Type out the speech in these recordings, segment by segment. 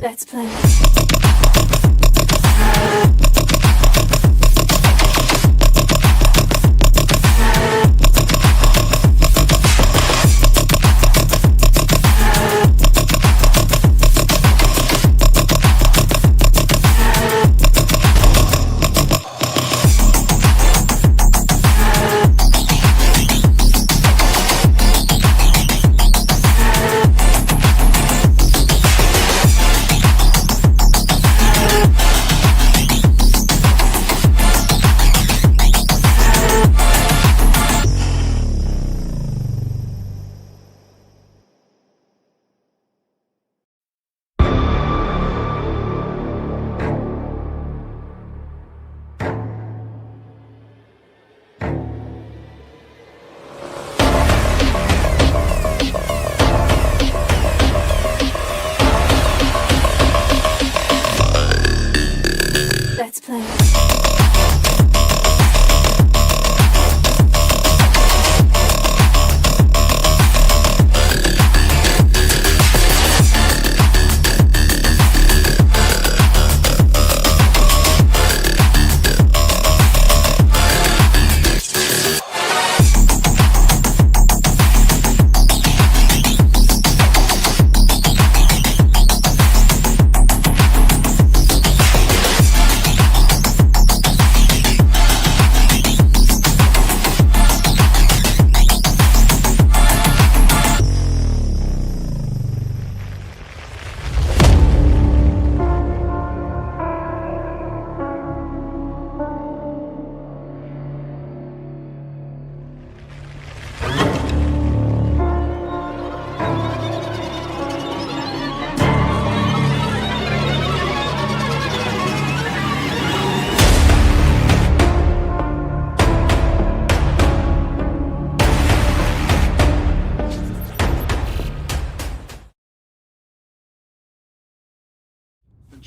Let's play. Let's play.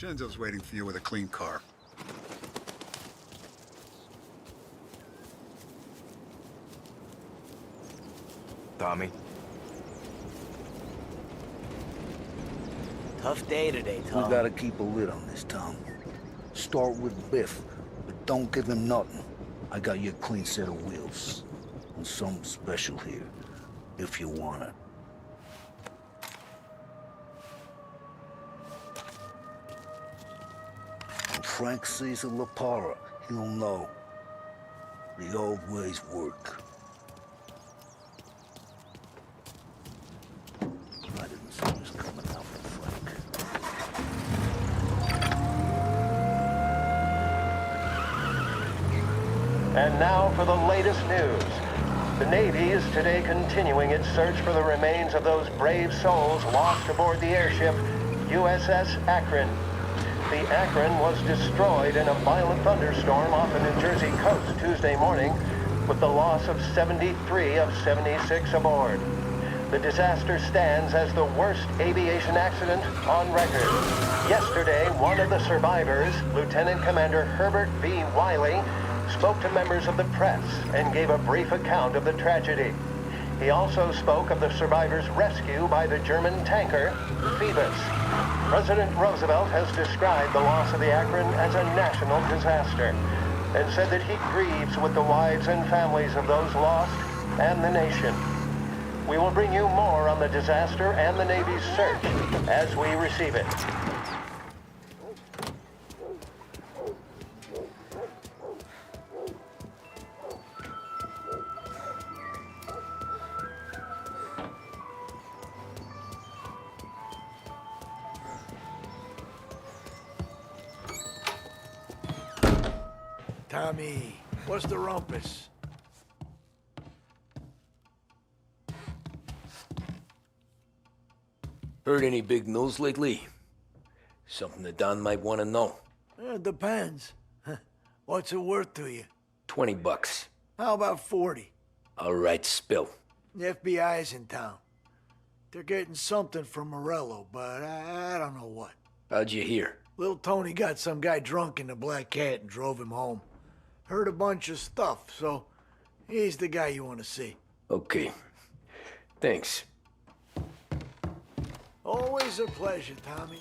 Vincenzo's waiting for you with a clean car. Tommy? Tough day today, Tom. We gotta keep a lid on this, Tom. Start with Biff, but don't give him nothing. I got you a clean set of wheels. And something special here, if you want it. When Frank sees a La Parra, he'll know. The old ways work. I didn't see this coming out from Frank. And now for the latest news. The Navy is today continuing its search for the remains of those brave souls lost aboard the airship USS Akron. The Akron was destroyed in a violent thunderstorm off the New Jersey coast Tuesday morning, with the loss of 73 of 76 aboard. The disaster stands as the worst aviation accident on record. Yesterday, one of the survivors, Lieutenant Commander Herbert V. Wiley, spoke to members of the press and gave a brief account of the tragedy. He also spoke of the survivors' rescue by the German tanker, Phoebus. President Roosevelt has described the loss of the Akron as a national disaster and said that he grieves with the wives and families of those lost and the nation. We will bring you more on the disaster and the Navy's search as we receive it. Tommy, what's the rumpus? Heard any big news lately? Something that Don might want to know. It depends. What's it worth to you? $20. How about 40? All right, spill. The FBI's in town. They're getting something from Morello, but I don't know what. How'd you hear? Little Tony got some guy drunk in the Black Cat and drove him home. Heard a bunch of stuff, so he's the guy you want to see. Okay. Thanks. Always a pleasure, Tommy.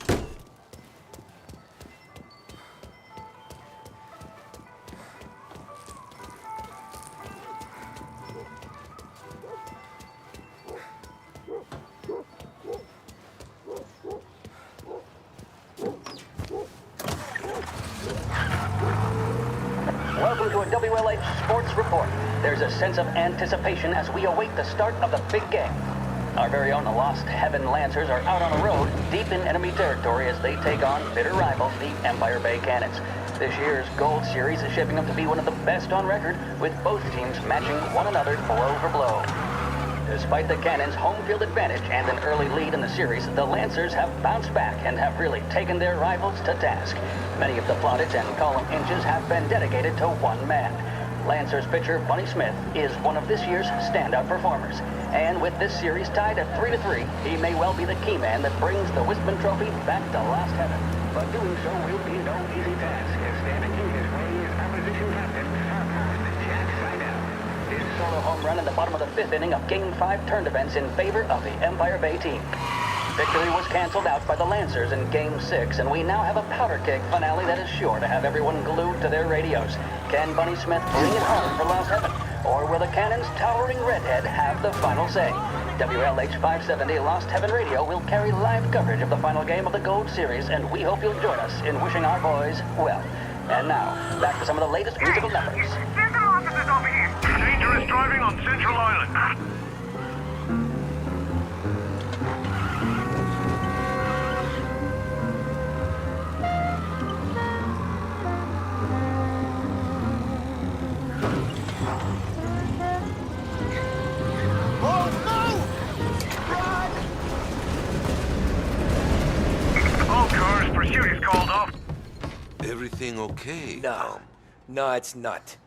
WLH Sports Report. There's a sense of anticipation as we await the start of the big game. Our very own Lost Heaven Lancers are out on the road, deep in enemy territory as they take on bitter rivals, the Empire Bay Cannons. This year's Gold Series is shaping up to be one of the best on record, with both teams matching one another blow for blow. Despite the Cannons' home field advantage and an early lead in the series, the Lancers have bounced back and have really taken their rivals to task. Many of the plaudits and column inches have been dedicated to one man. Lancers pitcher Bunny Smith is one of this year's standout performers. And with this series tied at 3-3, he may well be the key man that brings the Wispman Trophy back to Lost Heaven. But doing so will be no easy task, as standing in his way is opposition captain, Jack Seidel. His solo home run in the bottom of the fifth inning of Game 5 turned events in favor of the Empire Bay team. Victory was canceled out by the Lancers in Game 6, and we now have a powder keg finale that is sure to have everyone glued to their radios. Can Bunny Smith bring it home for Lost Heaven? Or will the Cannon's towering redhead have the final say? WLH 570 Lost Heaven Radio will carry live coverage of the final game of the Gold Series, and we hope you'll join us in wishing our boys well. And now, back to some of the latest musical numbers. There's some officers over here. Dangerous driving on Central Island. All cars, pursuit is called off. Everything okay, No. Tom? No, it's not.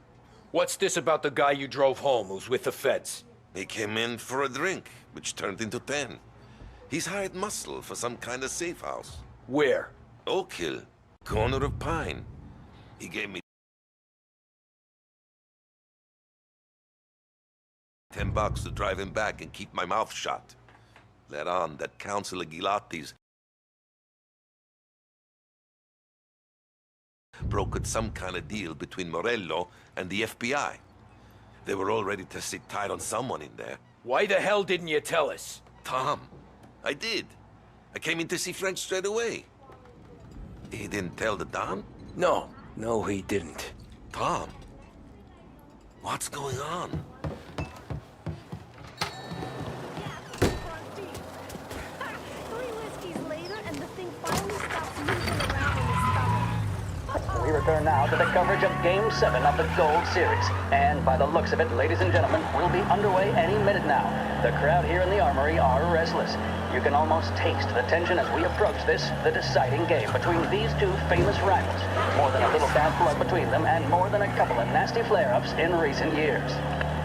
What's this about the guy you drove home who's with the feds? He came in for a drink, which turned into 10. He's hired muscle for some kind of safe house. Where? Oak Hill, corner of Pine. He gave me $10 to drive him back and keep my mouth shut. Let on that Councilor Gilotti's brokered some kind of deal between Morello and the FBI. They were all ready to sit tight on someone in there. Why the hell didn't you tell us? Tom, I did. I came in to see Frank straight away. He didn't tell the Don? No, he didn't. Tom, what's going on? Three whiskeys later, and the thing finally stops moving around in his stomach. We return now to the coverage of Game 7 of the Gold Series. And by the looks of it, ladies and gentlemen, we'll be underway any minute now. The crowd here in the Armory are restless. You can almost taste the tension as we approach this, the deciding game between these two famous rivals. More than a little bad blood between them, and more than a couple of nasty flare-ups in recent years.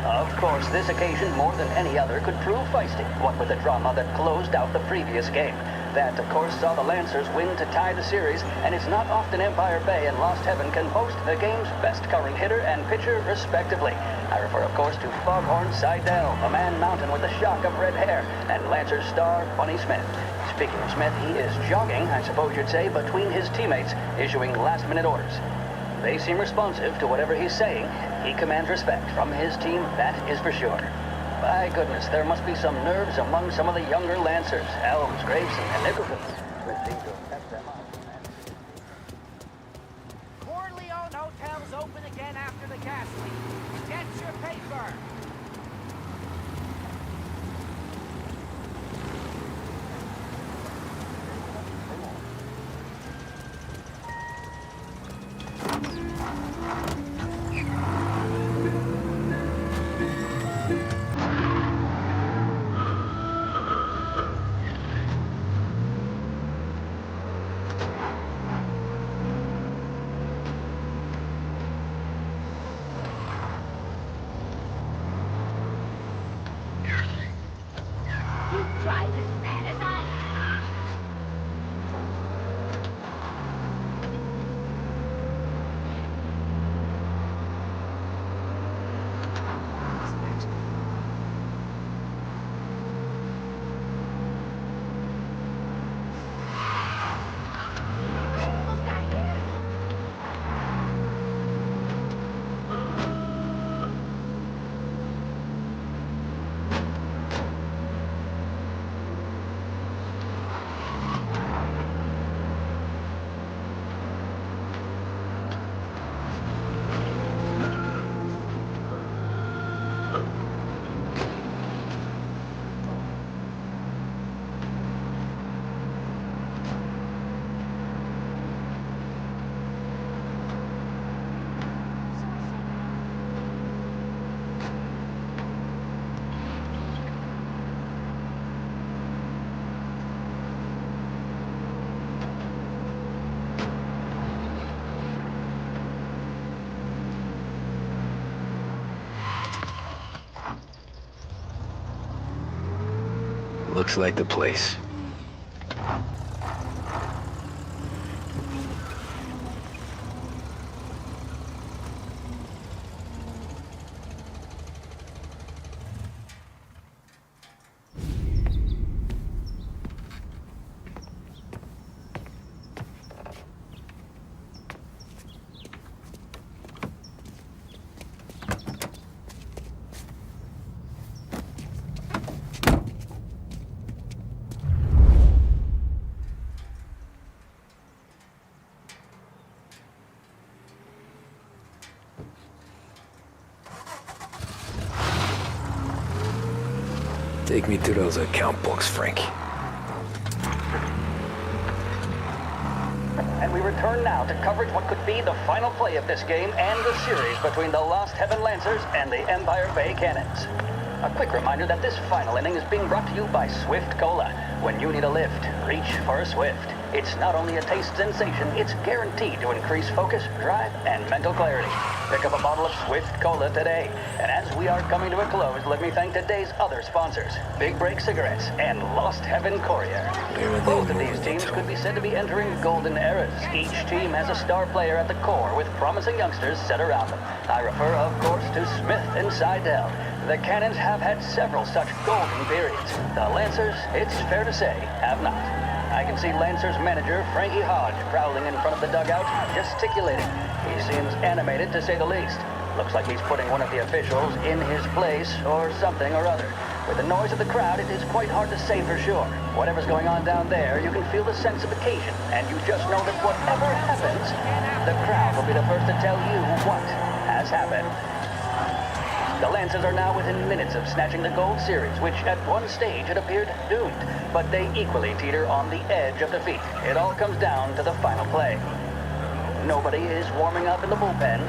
Of course, this occasion, more than any other, could prove feisty, what with the drama that closed out the previous game. That, of course, saw the Lancers win to tie the series, and it's not often Empire Bay and Lost Heaven can boast the game's best covering hitter and pitcher, respectively. I refer, of course, to Foghorn Seidel, a man mountain with a shock of red hair, and Lancers star Bunny Smith. Speaking of Smith, he is jogging, I suppose you'd say, between his teammates, issuing last-minute orders. They seem responsive to whatever he's saying. He commands respect from his team, that is for sure. By goodness, there must be some nerves among some of the younger Lancers. Elms, Grapes, and Nicholson. Smith seems to have kept them up. Corleone Hotel's open again after the gas leak. Get your paper. Looks like the place. Take me to those account books, Frank. And we return now to coverage what could be the final play of this game and the series between the Lost Heaven Lancers and the Empire Bay Cannons. A quick reminder that this final inning is being brought to you by Swift Cola. When you need a lift, reach for a Swift. It's not only a taste sensation, it's guaranteed to increase focus, drive, and mental clarity. Pick up a bottle of Swift Cola today. And as we are coming to a close, let me thank today's other sponsors, Big Break Cigarettes and Lost Heaven Courier. Both of these teams could be said to be entering golden eras. Each team has a star player at the core with promising youngsters set around them. I refer, of course, to Smith and Seidel. The Cannons have had several such golden periods. The Lancers, it's fair to say, have not. I can see Lancers manager Frankie Hodge prowling in front of the dugout, gesticulating. He seems animated, to say the least. Looks like he's putting one of the officials in his place, or something or other. With the noise of the crowd, it is quite hard to say for sure. Whatever's going on down there, you can feel the sense of occasion, and you just know that whatever happens, the crowd will be the first to tell you what has happened. The Lancers are now within minutes of snatching the Gold Series, which at one stage had appeared doomed, but they equally teeter on the edge of defeat. It all comes down to the final play. Nobody is warming up in the bullpen.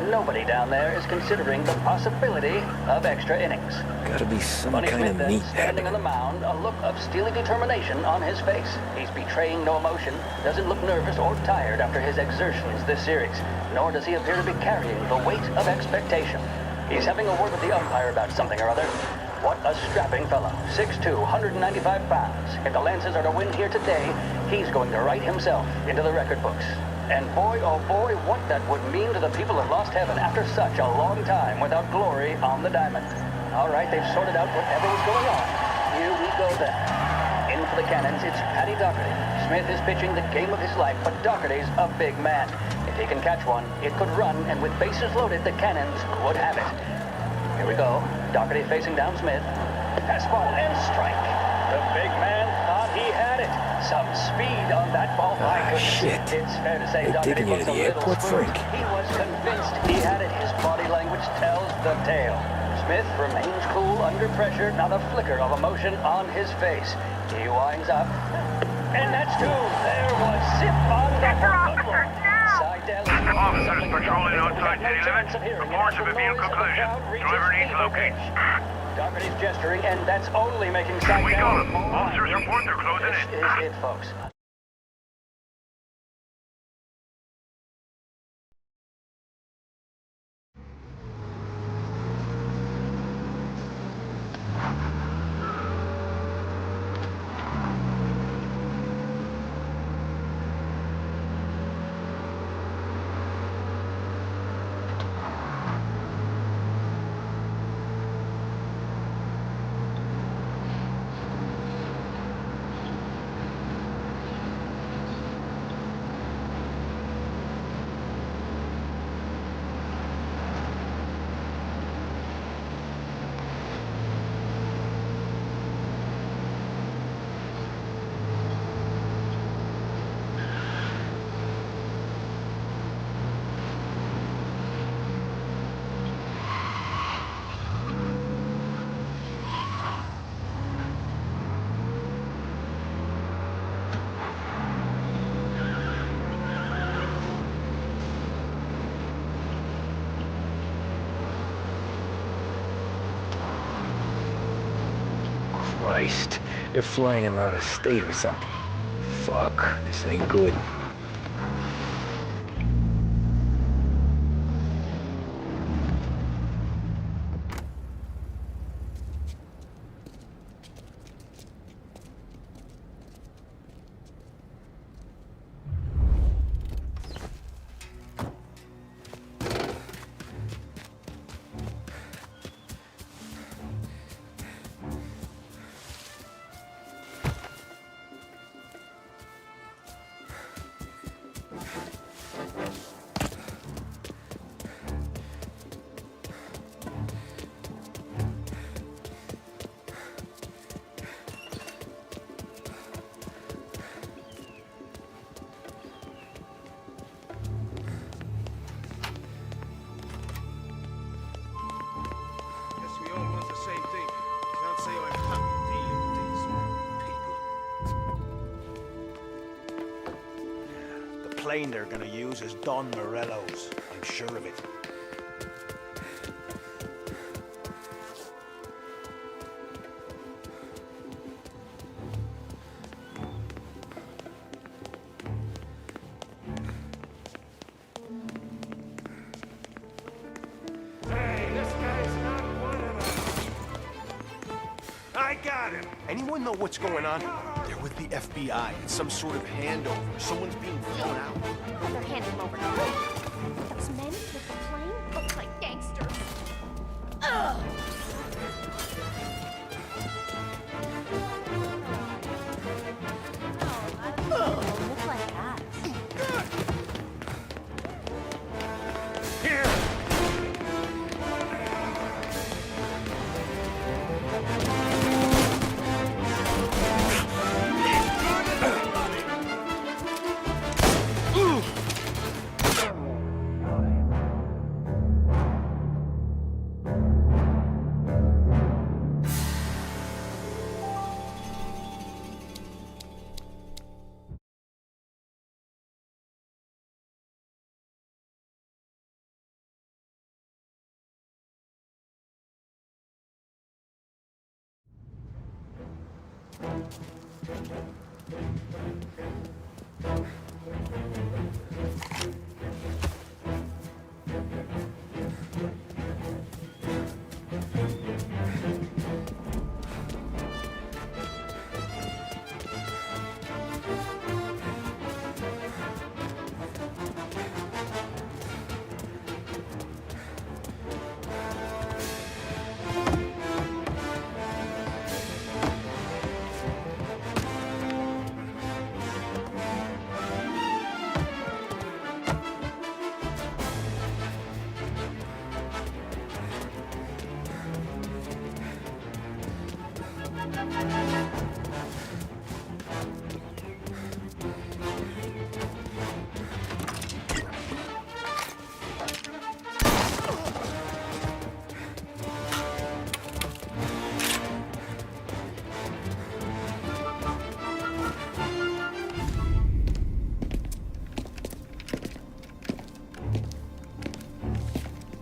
Nobody down there is considering the possibility of extra innings. Gotta be some Bunny kind Smith of then, meat standing on the mound, a look of steely determination on his face. He's betraying no emotion, doesn't look nervous or tired after his exertions this series, nor does he appear to be carrying the weight of expectation. He's having a word with the umpire about something or other. What a strapping fellow. 6'2", 195 pounds. If the Lancers are to win here today, he's going to write himself into the record books. And boy, oh boy, what that would mean to the people of Lost Heaven after such a long time without glory on the diamond. All right, they've sorted out whatever was going on. Here we go then. In for the Cannons, it's Paddy Doherty. Smith is pitching the game of his life, but Doherty's a big man. If he can catch one, it could run, and with bases loaded, the Cannons could have it. Here we go. Doherty facing down Smith. Fastball and strike. The big man thought he had it. Some speed on that ball. My goodness. Shit. It's fair to say They're Doherty taking you looks to a the little airport, spooked. Frank. He was convinced he had it. His body language tells the tale. Smith remains cool under pressure, not a flicker of emotion on his face. He winds up. And that's two. There was zip on the foot. Seidel is Officers patrolling outside city limits. Reports of a vehicle collision. Driver needs to locate. Doherty's gesturing, and that's only making We Seidel got him. more Officers angry. report they're closing This in. is it, folks. Christ. They're flying him out of state or something. Fuck. This ain't good. plane they're gonna use is Don Morello's. I'm sure of it. I got him! Anyone know what's going on? They're with the FBI. It's some sort of handover. Someone's being flown out. Oh, they're handing him over to me. Those men with the plane look like gangsters. Ugh! Oh, look like us. Here!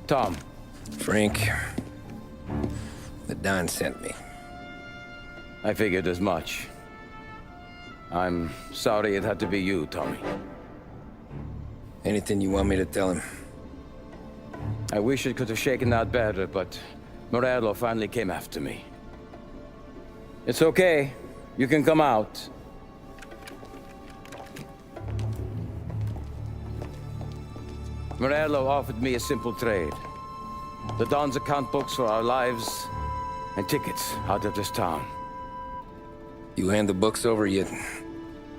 Tom. Frank. The Don sent me. I figured as much. I'm sorry it had to be you, Tommy. Anything you want me to tell him? I wish it could have shaken out better, but Morello finally came after me. It's okay. You can come out. Morello offered me a simple trade. The Don's account books for our lives and tickets out of this town. You hand the books over yet?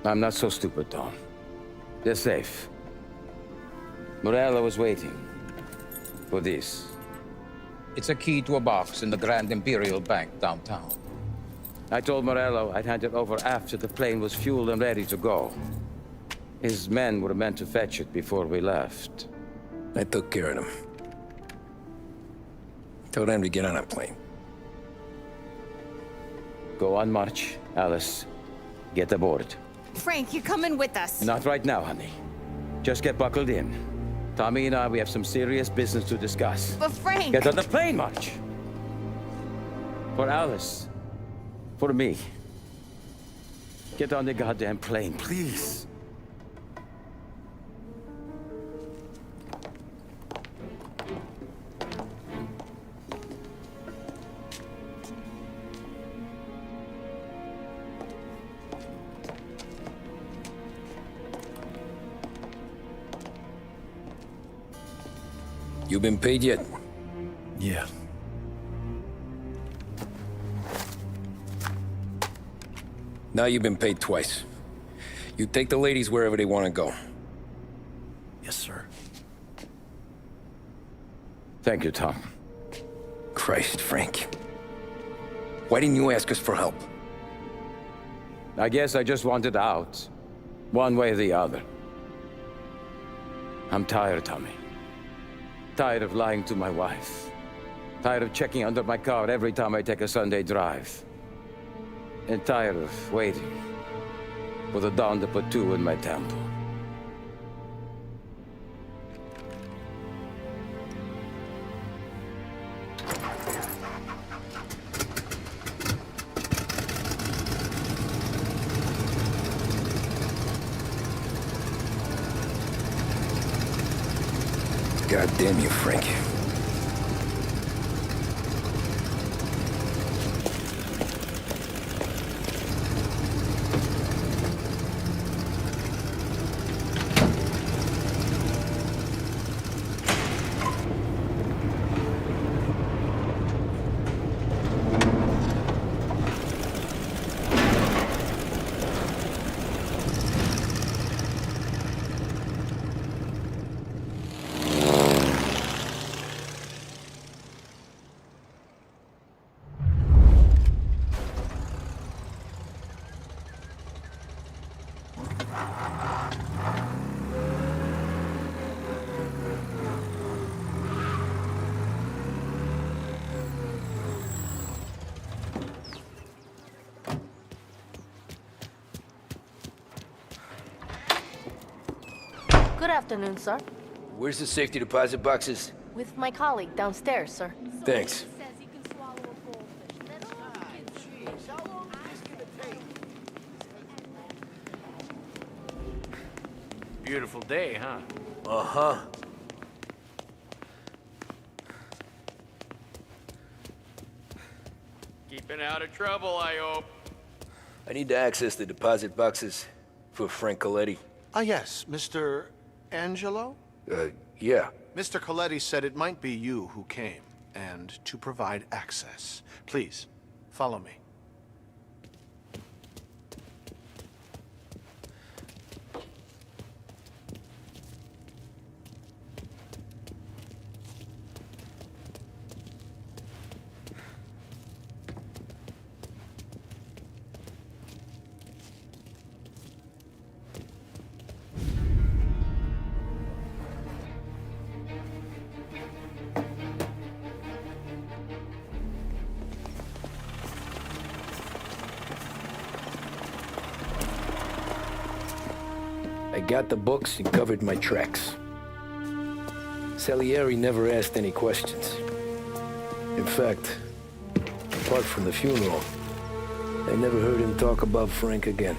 I'm not so stupid, Don. They're safe. Morello is waiting for this. It's a key to a box in the Grand Imperial Bank downtown. I told Morello I'd hand it over after the plane was fueled and ready to go. His men were meant to fetch it before we left. I took care of them. Told them to get on a plane. Go on march, Alice. Get aboard. Frank, you're coming with us. Not right now, honey. Just get buckled in. Tommy and I, we have some serious business to discuss. But Frank... Get on the plane, March! For Alice. For me. Get on the goddamn plane, please. You been paid yet? Yeah. Now you've been paid twice. You take the ladies wherever they want to go. Yes, sir. Thank you, Tom. Christ, Frank. Why didn't you ask us for help? I guess I just wanted out. One way or the other. I'm tired, Tommy. Tired of lying to my wife. Tired of checking under my car every time I take a Sunday drive. And tired of waiting for the dawn to put two in my temple. God damn you, Frank. Good afternoon, sir. Where's the safety deposit boxes? With my colleague downstairs, sir. Thanks. Beautiful day, huh? Uh-huh. Keeping out of trouble, I hope. I need to access the deposit boxes for Frank Coletti. Ah, yes, Mr. Angelo? Yeah. Mr. Coletti said it might be you who came, and to provide access. Please, follow me. I got the books and covered my tracks. Salieri never asked any questions. In fact, apart from the funeral, I never heard him talk about Frank again.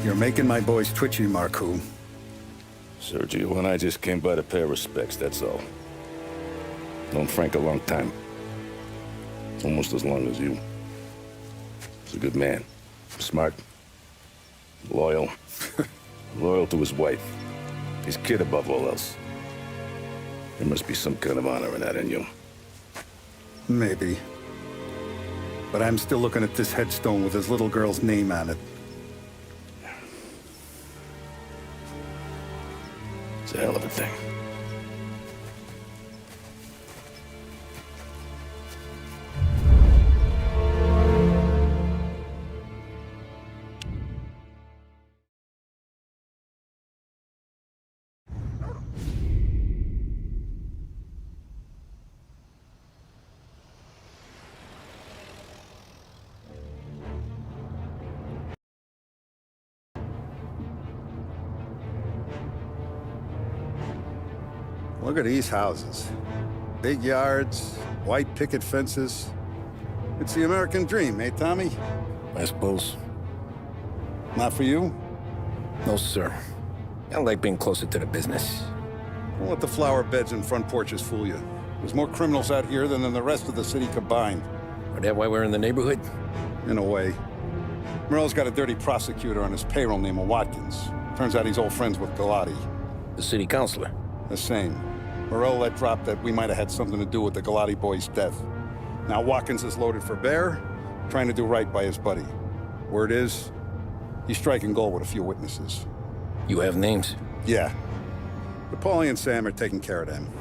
You're making my boys twitchy, Marku. Sergio and I just came by to pay our respects, that's all. Known Frank a long time. Almost as long as you. He's a good man. Smart. Loyal. Loyal to his wife. His kid above all else. There must be some kind of honor in that in you. Maybe. But I'm still looking at this headstone with his little girl's name on it. It's a hell of a thing. Look at these houses. Big yards, white picket fences. It's the American dream, eh, Tommy? I suppose. Not for you? No, sir. I like being closer to the business. Don't let the flower beds and front porches fool you. There's more criminals out here than in the rest of the city combined. Is that why we're in the neighborhood? In a way. Merle's got a dirty prosecutor on his payroll named Watkins. Turns out he's old friends with Galati. The city councilor? The same. Morello let drop that we might have had something to do with the Galati boy's death. Now Watkins is loaded for bear, trying to do right by his buddy. Word is, he's striking gold with a few witnesses. You have names? Yeah. But Paulie and Sam are taking care of them.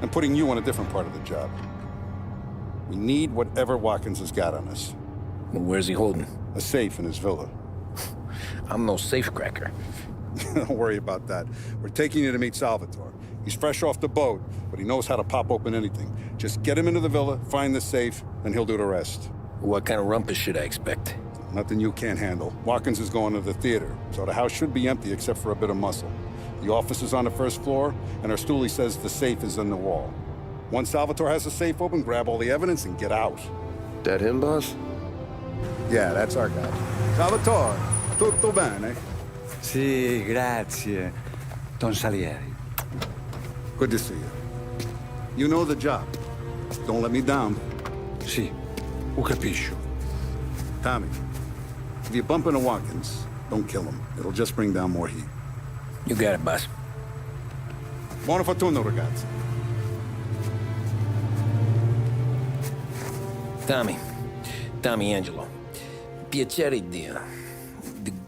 I'm putting you on a different part of the job. We need whatever Watkins has got on us. Well, where's he holding? A safe in his villa. I'm no safecracker. Don't worry about that. We're taking you to meet Salvatore. He's fresh off the boat, but he knows how to pop open anything. Just get him into the villa, find the safe, and he'll do the rest. What kind of rumpus should I expect? Nothing you can't handle. Watkins is going to the theater, so the house should be empty except for a bit of muscle. The office is on the first floor, and our stoolie says the safe is in the wall. Once Salvatore has the safe open, grab all the evidence and get out. That him, boss? Yeah, that's our guy. Salvatore, tutto bene? Sì, grazie, Don Salieri. Good to see you. You know the job. Don't let me down. Sì, ho capisco. Tommy, if you bump into Watkins, don't kill him. It'll just bring down more heat. You got it, boss. Buona fortuna, ragazzi. Tommy Angelo. Piacere di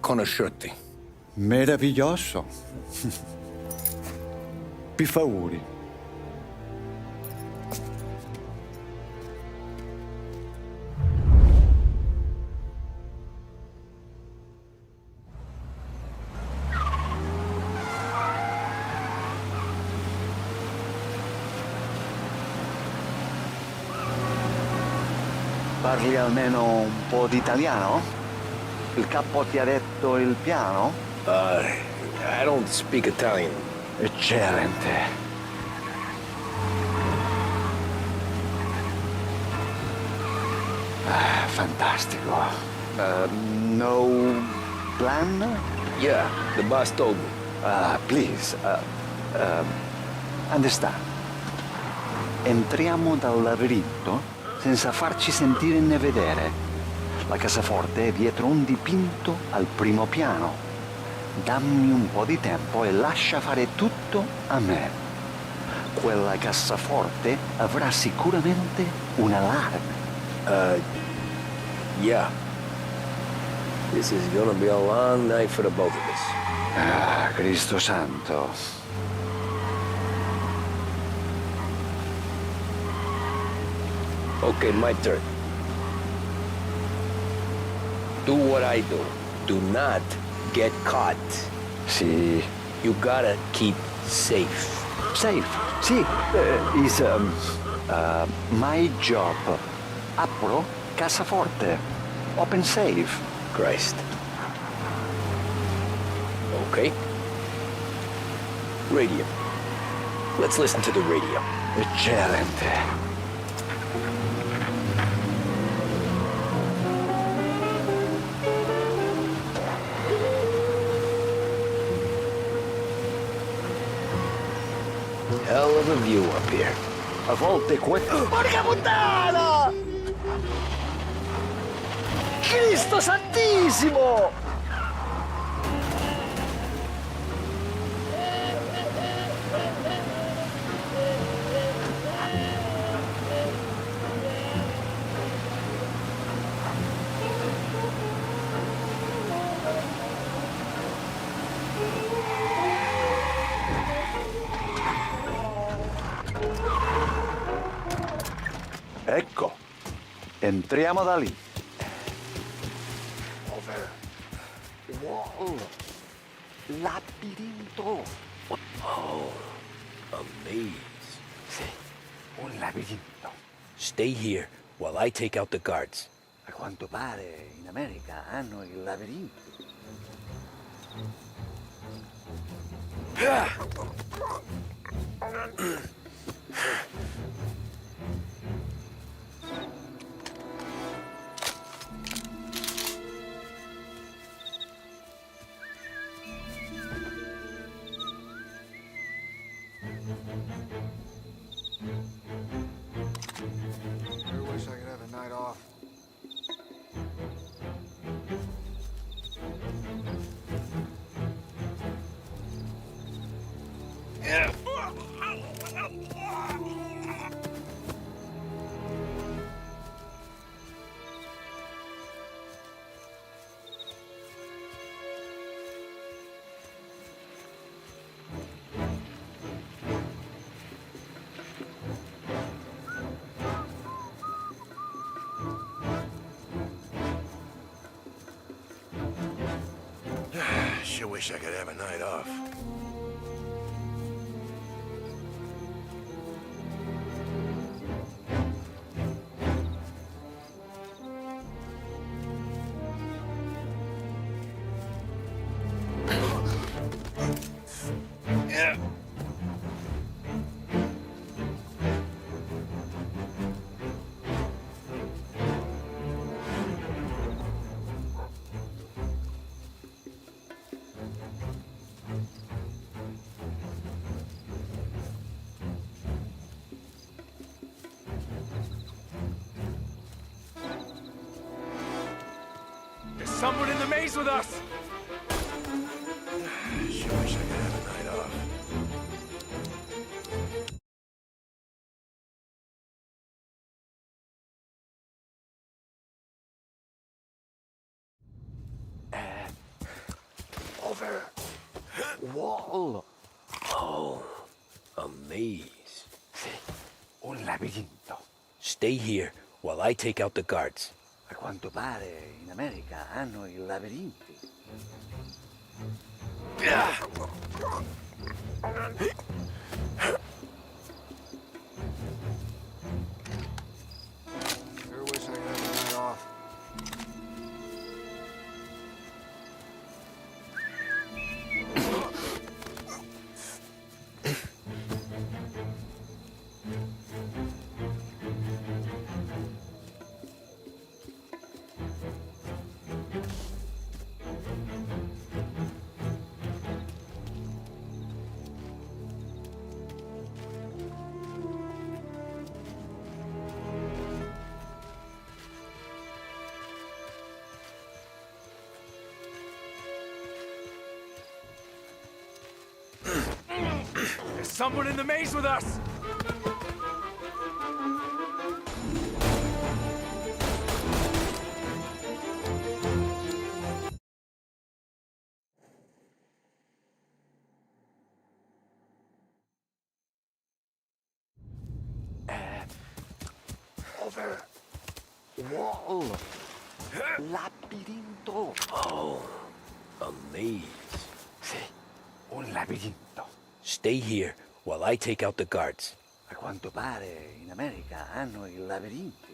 conoscerti. Meraviglioso. Per favore. Parli almeno un po' di italiano? Il capo ti ha detto il piano? I don't speak Italian. Eccellente. Fantastico. No plan? Yeah, the boss told me. Please, understand. Entriamo dal labirinto senza farci sentire né vedere. La cassaforte è dietro un dipinto al primo piano. Dammi un po' di tempo e lascia fare tutto a me. Quella cassaforte avrà sicuramente un allarme. Yeah. This is gonna be a long night for the both of us. Cristo santo. Okay, my turn. Do what I do. Do not get caught. Sì. You gotta keep safe. Safe? Sì. Is my job. Apro cassaforte. Open safe. Christ. Okay. Radio. Let's listen to the radio. Eccellente. Hell of a view up here. A volte Porca puttana! Cristo santissimo! Ecco, entriamo da lì. Over. Wall. Labirinto. Oh, a maze. Sì, un labirinto. Stay here while I take out the guards. A quanto pare in America hanno il labirinto. I wish I could have a night off. Sure wish I could have a night off. There's someone in the maze with us! Sure wish I could have a night off. Over. Wall. Oh, a maze. Sì, un labirinto. Stay here while I take out the guards. A quanto pare in America hanno i labirinti. Sure wish I could have a night off. There's someone in the maze with us! Over. Wall. Labirinto. Oh, a maze. Sì, un labirinto. Stay here while I take out the guards. A quanto pare in America hanno i labirinti.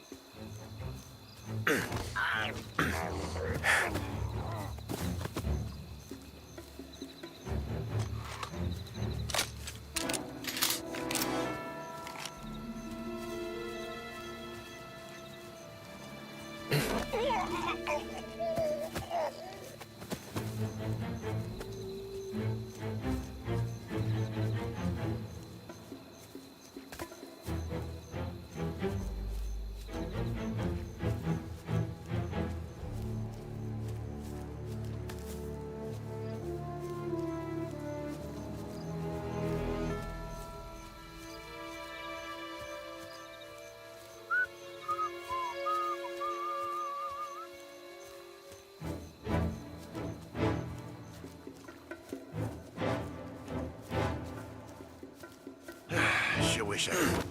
Sure wish I could.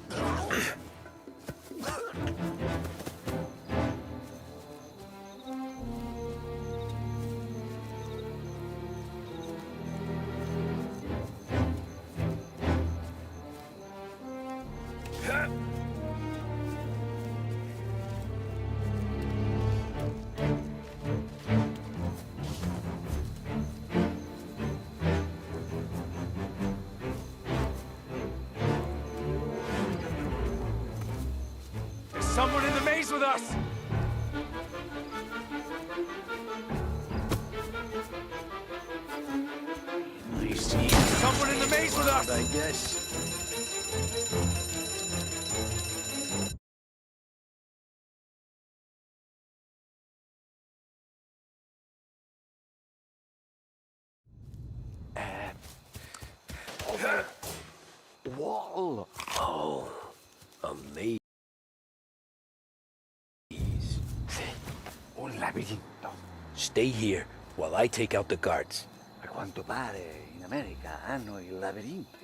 There's someone in the maze with us! I see. Someone in the maze with us! I guess. Over. Wall. Oh, a maze. Sì, un labirinto. Stay here while I take out the guards. A quanto pare in America hanno i labirinti.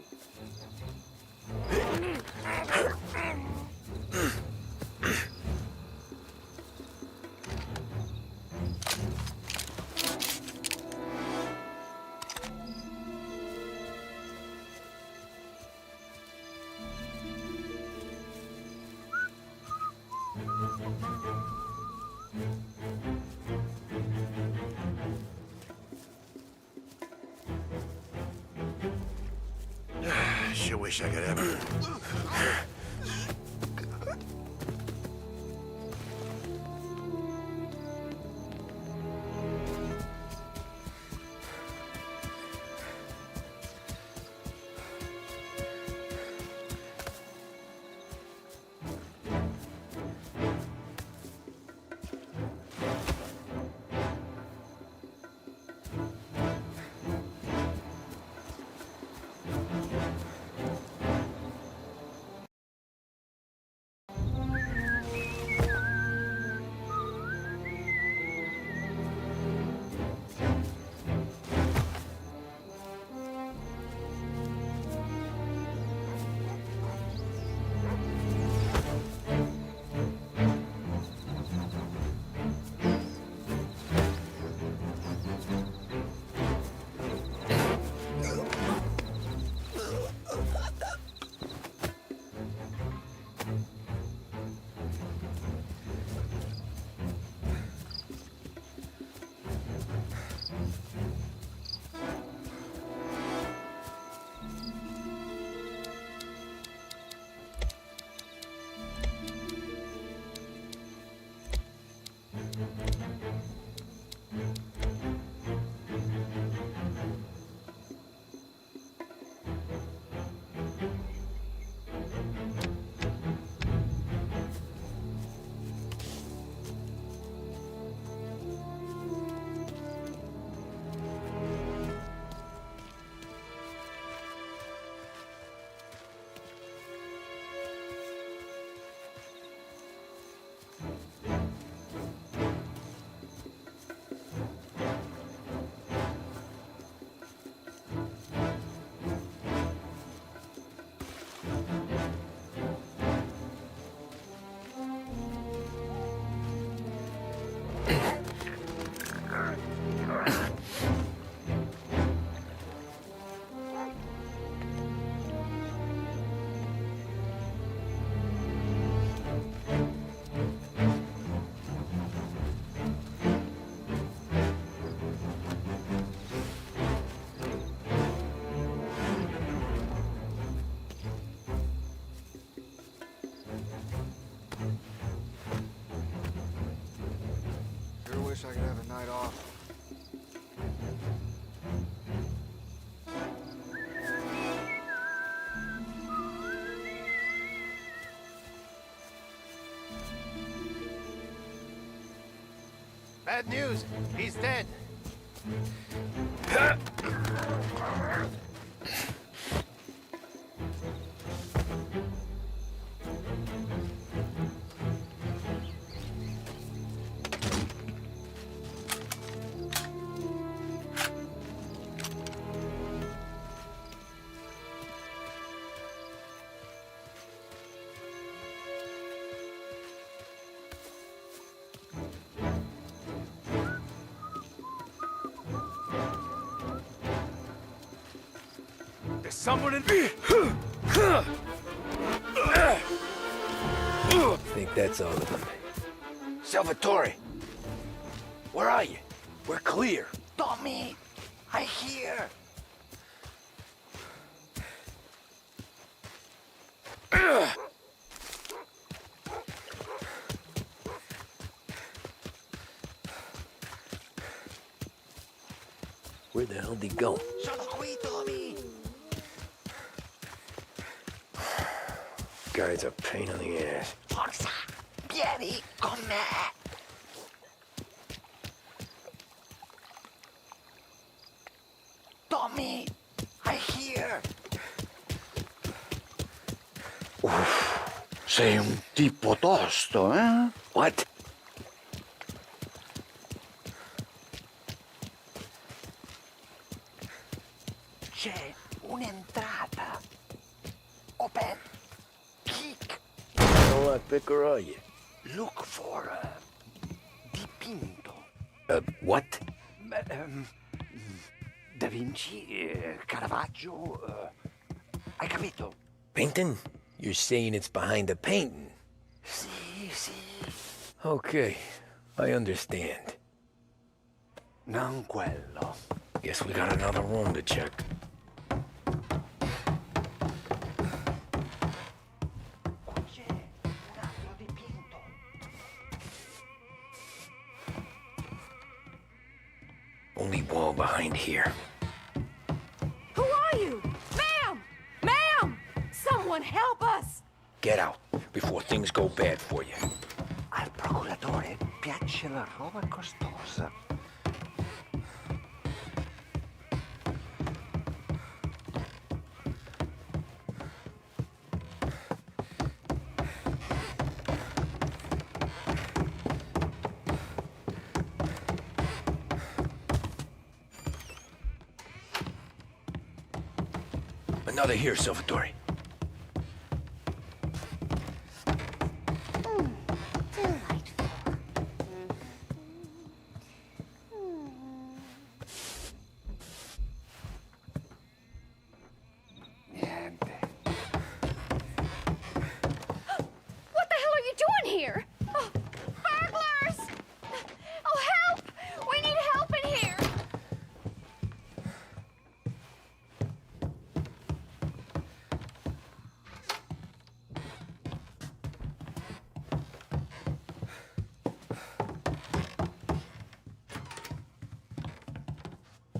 Sure wish I could have. Wish I could have a night off. Bad news. He's dead. There's someone in... I think that's all of them. Salvatore! Where are you? We're clear. Tommy, I hear. Where the hell did he go? Sono qui, Tommy. Guy's a pain in the ass. Forza, vieni con me. Tommy, I hear. Sei un tipo tosto, eh? What? C'è un'entrata. Open. Kick. How lockpicker are you? Look for dipinto. What? Da Vinci, Caravaggio. Hai capito? Painting? You're saying it's behind the painting? Sì, sì. Okay, I understand. Non quello. Guess we got another room to check. only wall behind here. Who are you? Ma'am! Ma'am! Someone help us! Get out before things go bad for you. Al procuratore piace la roba costosa. Another here, Salvatore. What the hell are you doing here? Oh, burglars! Oh, help! We need help in here!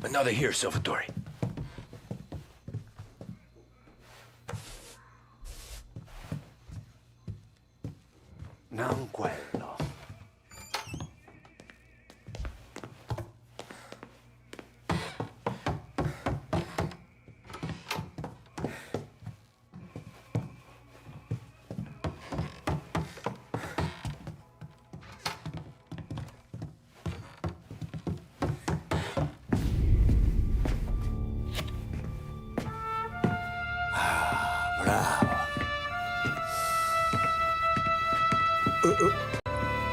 Another here, Salvatore. Non quello. Bravo.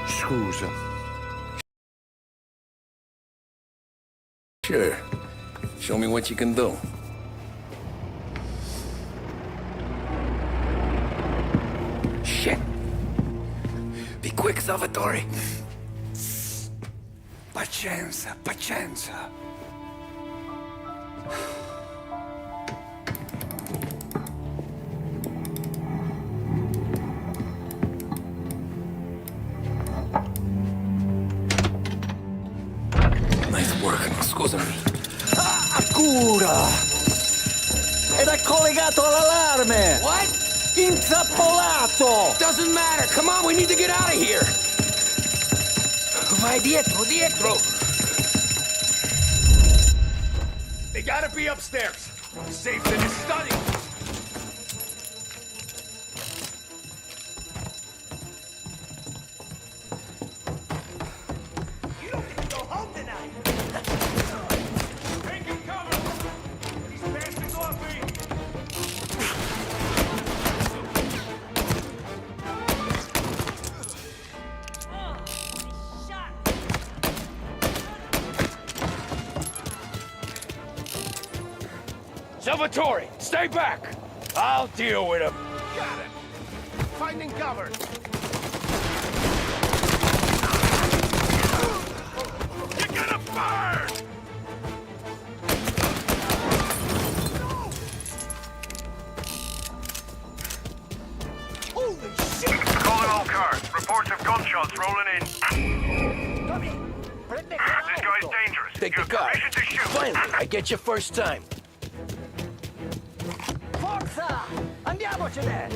Scusa. Sure. Show me what you can do. Shit. Be quick, Salvatore. Pazienza, pazienza. Nice work. Scusami. Cura! Ed è collegato all'allarme! What? Intrappolato! Doesn't matter. Come on, we need to get out of here. Vai dietro, dietro. They gotta be upstairs. Safe in his study. You don't get to go home tonight. Taking cover. These bastards off me. Salvatore, stay back! I'll deal with him. Got it! Finding cover! You're gonna burn! Holy shit! Calling all cars. Reports of gunshots rolling in. This guy's dangerous. Take You the have car. permission to shoot. Finally, I get you first time. Forza! Andiamocene!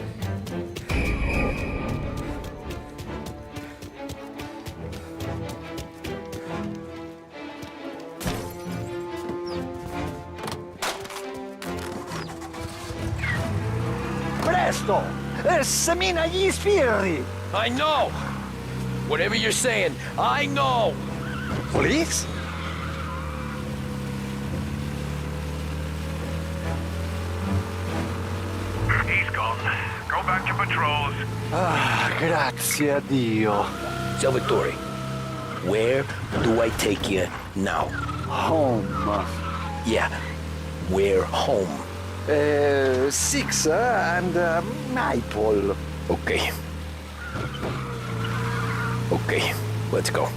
Presto! Semina gli sbirri! I know! Whatever you're saying, I know! Police? He's gone. Go back to patrols. Ah, grazie a Dio. Salvatore, where do I take you now? Home. Yeah, where home? Six and Maple. Okay. Okay, let's go.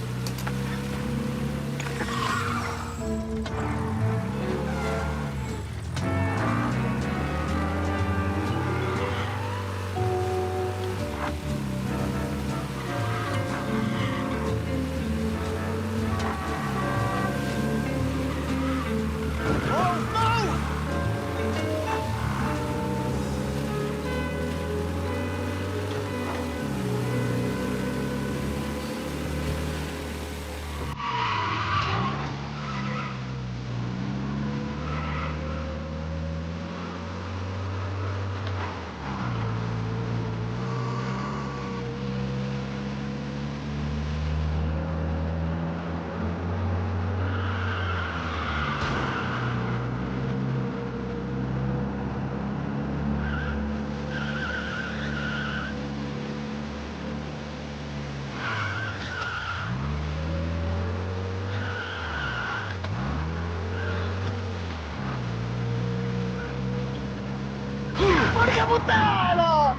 Porca puttana!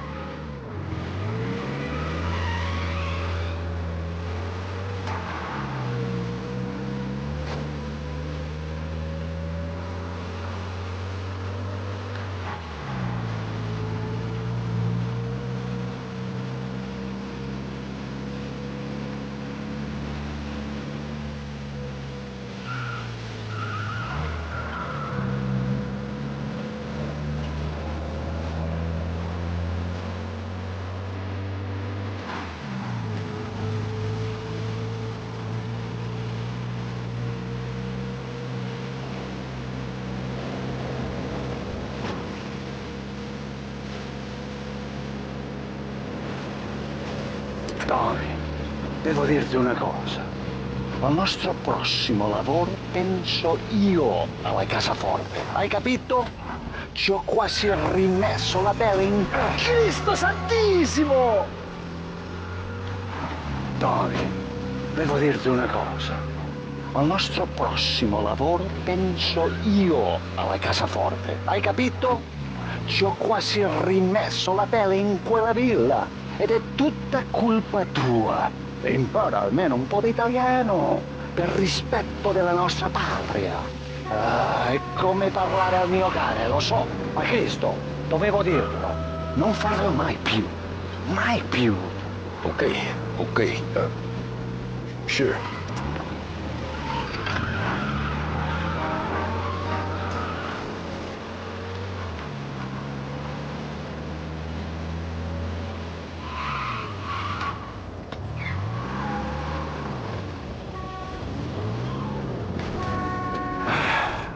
Tony, devo dirti una cosa. Al nostro prossimo lavoro penso io alla cassaforte. Hai capito? Ci ho quasi rimesso la pelle in... Cristo santissimo! Tony, devo dirti una cosa. Al nostro prossimo lavoro penso io alla cassaforte. Hai capito? Ci ho quasi rimesso la pelle in quella villa. Ed è tutta colpa tua. E impara almeno un po' di italiano, per rispetto della nostra patria. Ah, è come parlare al mio cane, lo so, ma Cristo, dovevo dirlo. Non farlo mai più. Mai più. Okay. Sure.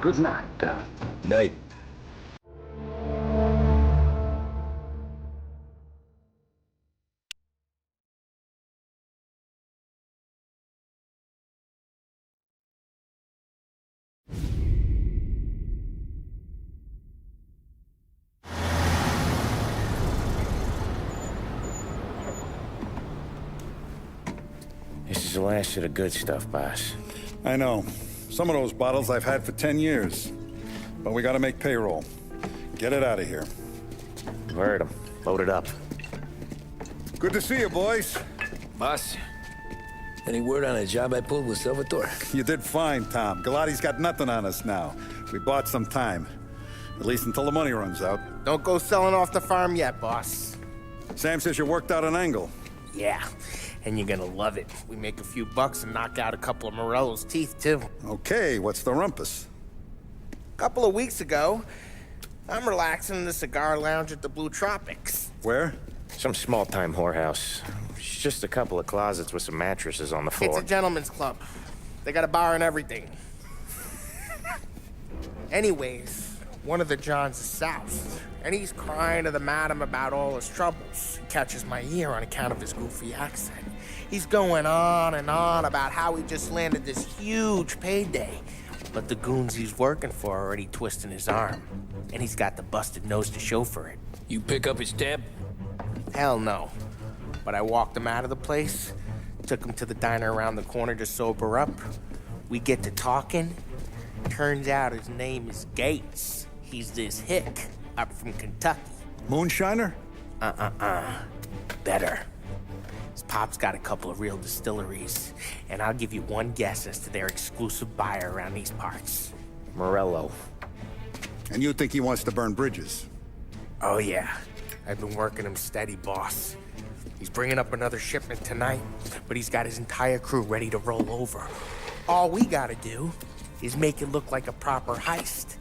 Good night. Night. This is the last of the good stuff, boss. I know. Some of those bottles I've had for 10 years. But we gotta make payroll. Get it out of here. You've heard him. Load it up. Good to see you, boys. Boss, any word on a job I pulled with Salvatore? You did fine, Tom. Galati's got nothing on us now. We bought some time. At least until the money runs out. Don't go selling off the farm yet, boss. Sam says you worked out an angle. Yeah, and you're gonna love it. We make a few bucks and knock out a couple of Morello's teeth, too. Okay, what's the rumpus? A couple of weeks ago, I'm relaxing in the cigar lounge at the Blue Tropics. Where? Some small-time whorehouse. It's just a couple of closets with some mattresses on the floor. It's a gentleman's club. They got a bar and everything. Anyways, one of the Johns is south, and he's crying to the madam about all his troubles. He catches my ear on account of his goofy accent. He's going on and on about how he just landed this huge payday, but the goons he's working for are already twisting his arm, and he's got the busted nose to show for it. You pick up his tab? Hell no. But I walked him out of the place, took him to the diner around the corner to sober up. We get to talking. Turns out his name is Gates. He's this hick up from Kentucky. Moonshiner? Better. His pop's got a couple of real distilleries, and I'll give you one guess as to their exclusive buyer around these parts. Morello. And you think he wants to burn bridges? Oh yeah. I've been working him steady, boss. He's bringing up another shipment tonight, but he's got his entire crew ready to roll over. All we gotta do is make it look like a proper heist.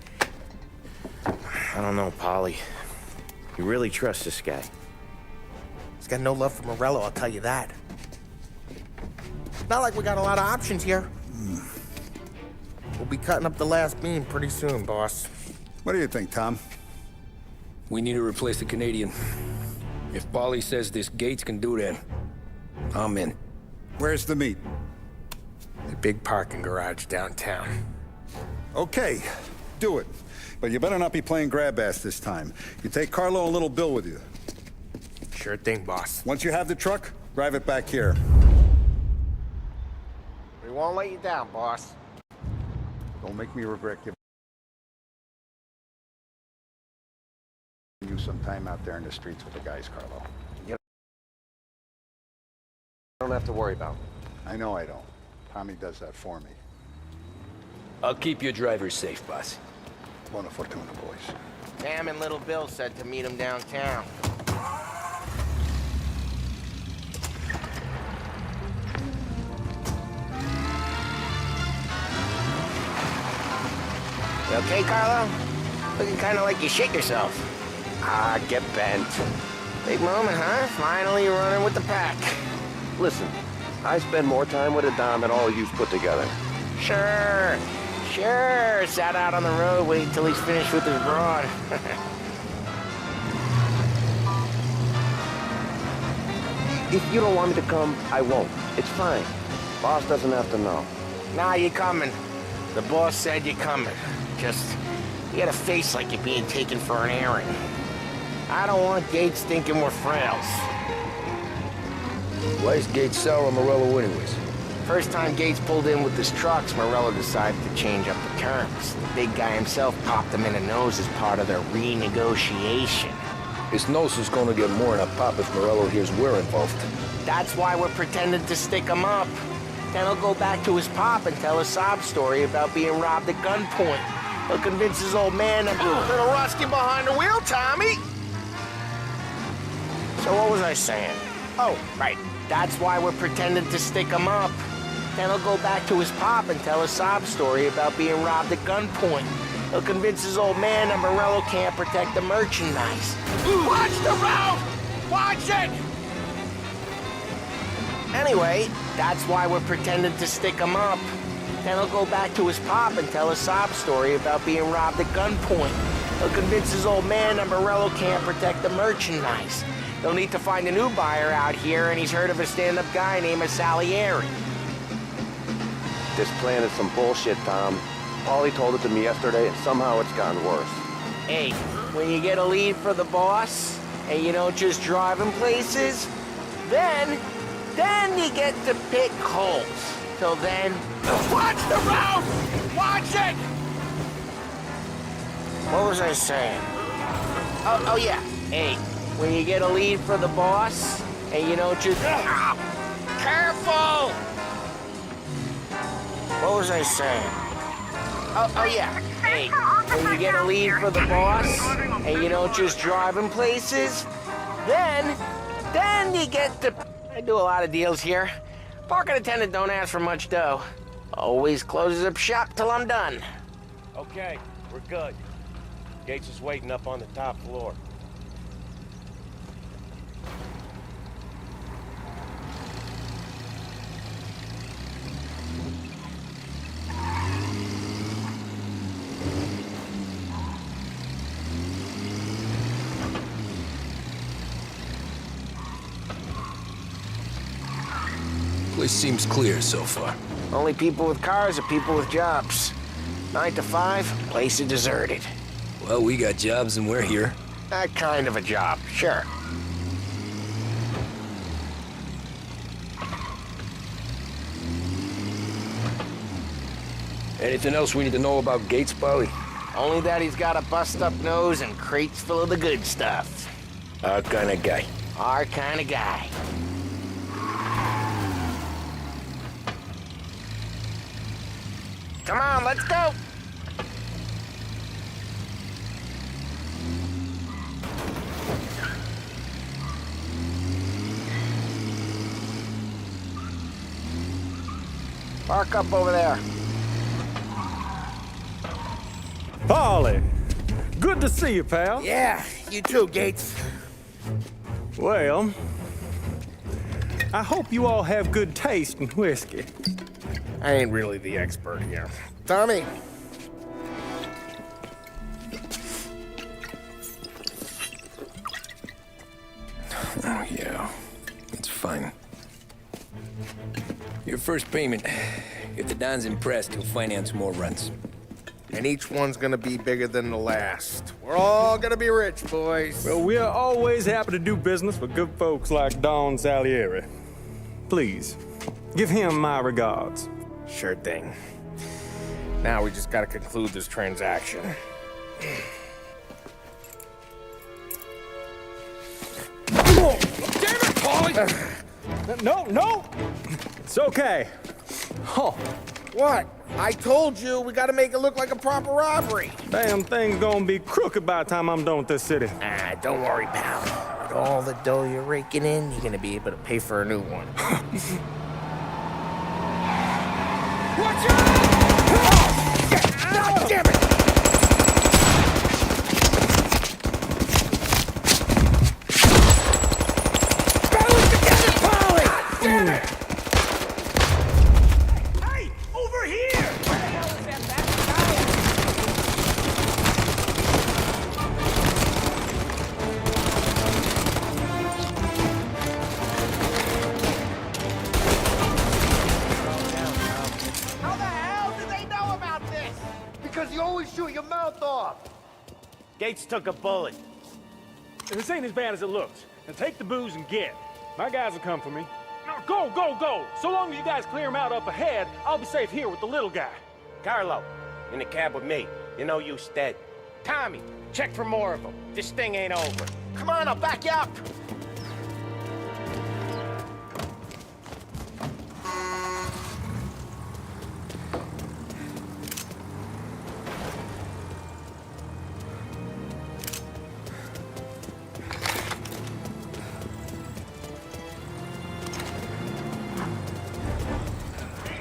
I don't know, Polly. You really trust this guy? He's got no love for Morello, I'll tell you that. Not like we got a lot of options here. We'll be cutting up the last beam pretty soon, boss. What do you think, Tom? We need to replace the Canadian. If Polly says this Gates can do that, I'm in. Where's the meet? The big parking garage downtown. Okay, do it. But you better not be playing grab ass this time. You take Carlo and Little Bill with you. Sure thing, boss. Once you have the truck, drive it back here. We won't let you down, boss. Don't make me regret giving you some time out there in the streets with the guys, Carlo. You don't have to worry about it. I know I don't. Tommy does that for me. I'll keep your drivers safe, boss. Buona fortuna, boys. Sam and Little Bill said to meet him downtown. You okay, Carlo? Looking kind of like you shit yourself. Ah, get bent. Big moment, huh? Finally running with the pack. Listen, I spend more time with a Don than all you've put together. Sure. Sat out on the road, waiting till he's finished with his broad. If you don't want me to come, I won't. It's fine. Boss doesn't have to know. Nah, you're coming. The boss said you're coming. Just, you got a face like you're being taken for an airing. I don't want Gates thinking we're frails. Why is Gates sour on Morello anyways? First time Gates pulled in with his trucks, Morello decided to change up the terms. The big guy himself popped him in the nose as part of their renegotiation. His nose is gonna get more than a pop if Morello hears we're involved. That's why we're pretending to stick him up. Then he'll go back to his pop and tell a sob story about being robbed at gunpoint. He'll convince his old man that little Rusky behind the wheel, Tommy! So what was I saying? Oh, right. That's why we're pretending to stick him up. Then he'll go back to his pop and tell a sob story about being robbed at gunpoint. He'll convince his old man that Morello can't protect the merchandise. Watch the road! Watch it! Anyway, that's why we're pretending to stick him up. Then he'll go back to his pop and tell a sob story about being robbed at gunpoint. He'll convince his old man that Morello can't protect the merchandise. They'll need to find a new buyer out here, and he's heard of a stand-up guy named Salieri. This plan is some bullshit, Tom. Paulie told it to me yesterday, and somehow it's gotten worse. Hey, when you get a lead for the boss, and you don't just drive him places, then you get to pick holes. Till then, watch the road! Watch it! What was I saying? Oh yeah. Hey, when you get a lead for the boss, and you don't just... Careful! What was I saying? Oh yeah. Hey, when you get a lead for the boss, and you don't just drive him places, then you get to... I do a lot of deals here. Parking attendant don't ask for much dough. Always closes up shop till I'm done. Okay, we're good. Gates is waiting up on the top floor. Place seems clear so far. Only people with cars are people with jobs. 9 to 5, place is deserted. Well, we got jobs and we're here. That kind of a job, sure. Anything else we need to know about Gates, Paulie? Only that he's got a bust-up nose and crates full of the good stuff. Our kind of guy. Our kind of guy. Come on, let's go! Park up over there. Paulie, good to see you, pal. Yeah, you too, Gates. Well, I hope you all have good taste in whiskey. I ain't really the expert here. Tommy. Oh, yeah. It's fine. Your first payment. If the Don's impressed, he'll finance more runs. And each one's gonna be bigger than the last. We're all gonna be rich, boys. Well, we're always happy to do business with good folks like Don Salieri. Please, give him my regards. Sure thing. Now we just gotta conclude this transaction. Damn it, Paulie! No! It's okay. Oh. What? I told you, we gotta make it look like a proper robbery. Damn thing's gonna be crooked by the time I'm done with this city. Ah, don't worry, pal. With all the dough you're raking in, you're gonna be able to pay for a new one. Watch out! God damn it! Balance together, Polly! Damn it! Hey! Over here! Where the hell is that bastard How the hell do they know about this? Because you always shoot your mouth off. Gates took a bullet. This ain't as bad as it looks. Now take the booze and get. My guys will come for me. No, go! So long as you guys clear him out up ahead, I'll be safe here with the little guy. Carlo, in the cab with me. You know you stead. Tommy, check for more of them. This thing ain't over. Come on, I'll back you up.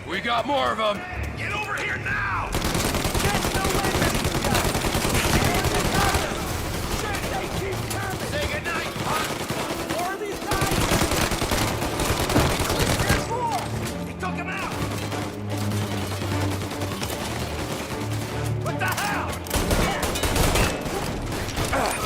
We got more of them. Get over here now! Say goodnight, punk! More of these guys! There's more! He took him out! What the hell? Ow!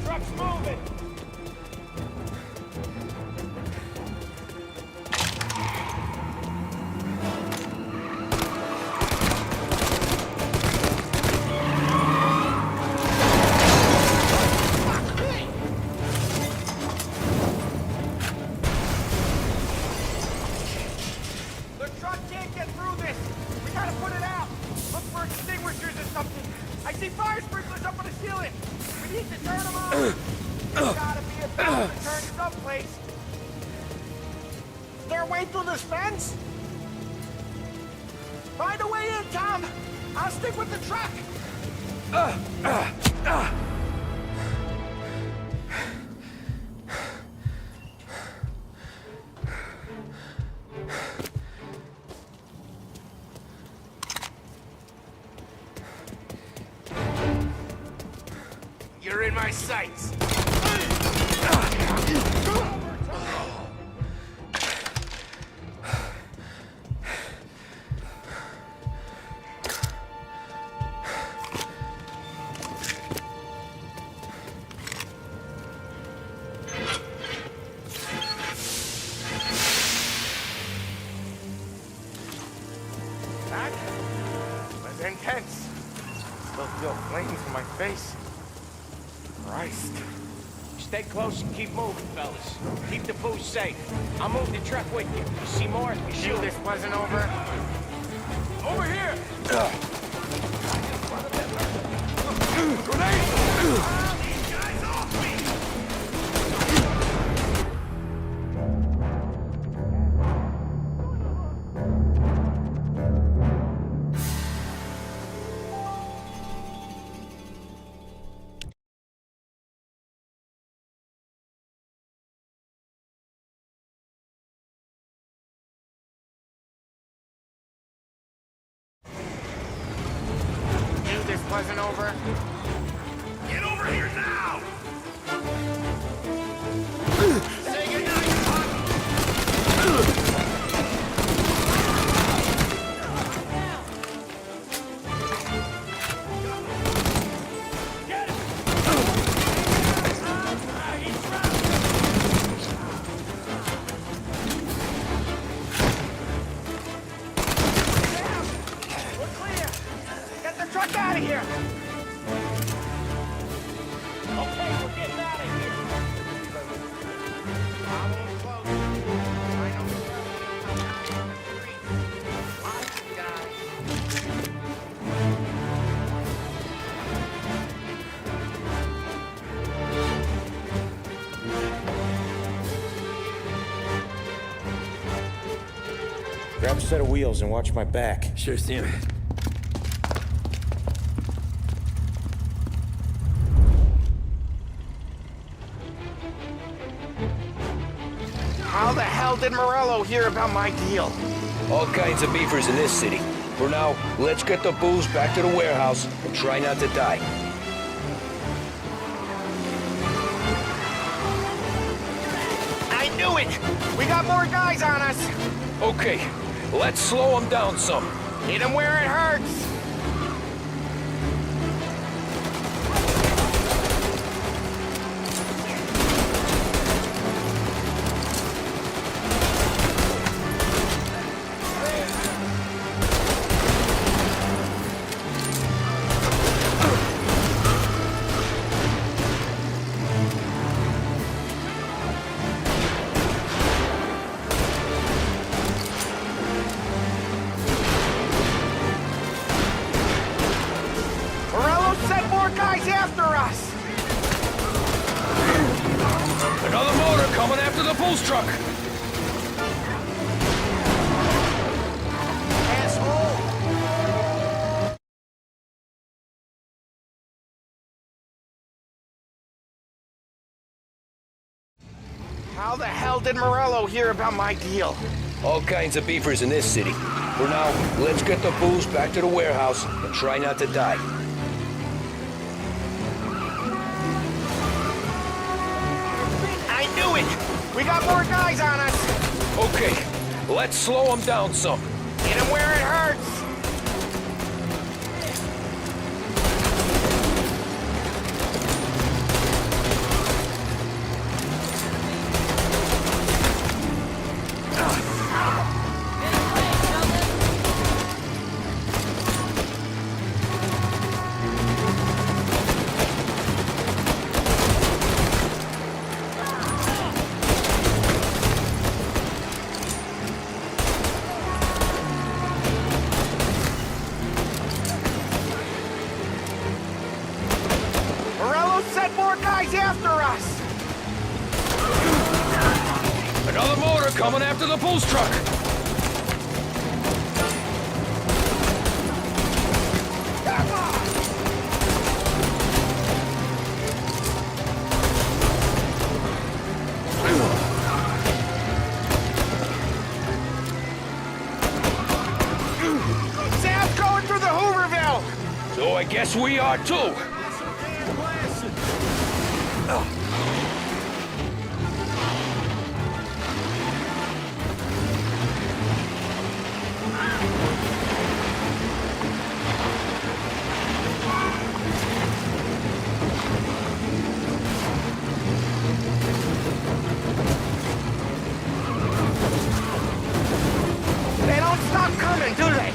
Truck's moving! The truck can't get through this! We gotta put it out! Look for extinguishers or something! I see fire sprinklers up on the ceiling! We need to turn them on! There's gotta be a bell to turn someplace! Is there a way through this fence? Find a way in, Tom! I'll stick with the truck! You're in my sights! That was intense. Still feel flames in my face. Christ. Stay close and keep moving, fellas. Keep the booze safe. I'll move the truck with you. You see more? You sure this wasn't over? Over here! Grenade! These guys off me! This wasn't over. Get over here now! Say goodnight, punk! Get him! He's trapped! out of here! Okay, we're getting out of here. Follow him close. I know the streets. Watch the guys. Grab a set of wheels and watch my back. Sure thing. How the hell did Morello hear about my deal? All kinds of beefers in this city. For now, let's get the booze back to the warehouse and try not to die. I knew it! We got more guys on us! Okay, let's slow them down some. Hit them where it hurts! Send more guys after us! Another motor coming after the booze truck. Asshole! How the hell did Morello hear about my deal? All kinds of beefers in this city. For now, let's get the booze back to the warehouse and try not to die. I knew it! We got more guys on us! Okay, let's slow them down some. Hit them where it hurts! Send more guys after us! Another motor coming after the booze truck. Sam's going through the Hooverville! So I guess we are too. They don't stop coming, do they?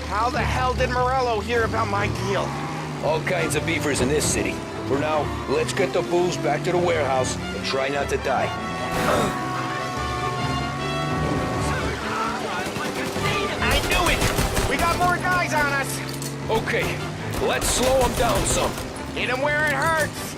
How the hell did Morello hear about my deal? All kinds of beefers in this city. For now, let's get the booze back to the warehouse and try not to die. I knew it! We got more guys on us! Okay, let's slow them down some. Hit them where it hurts!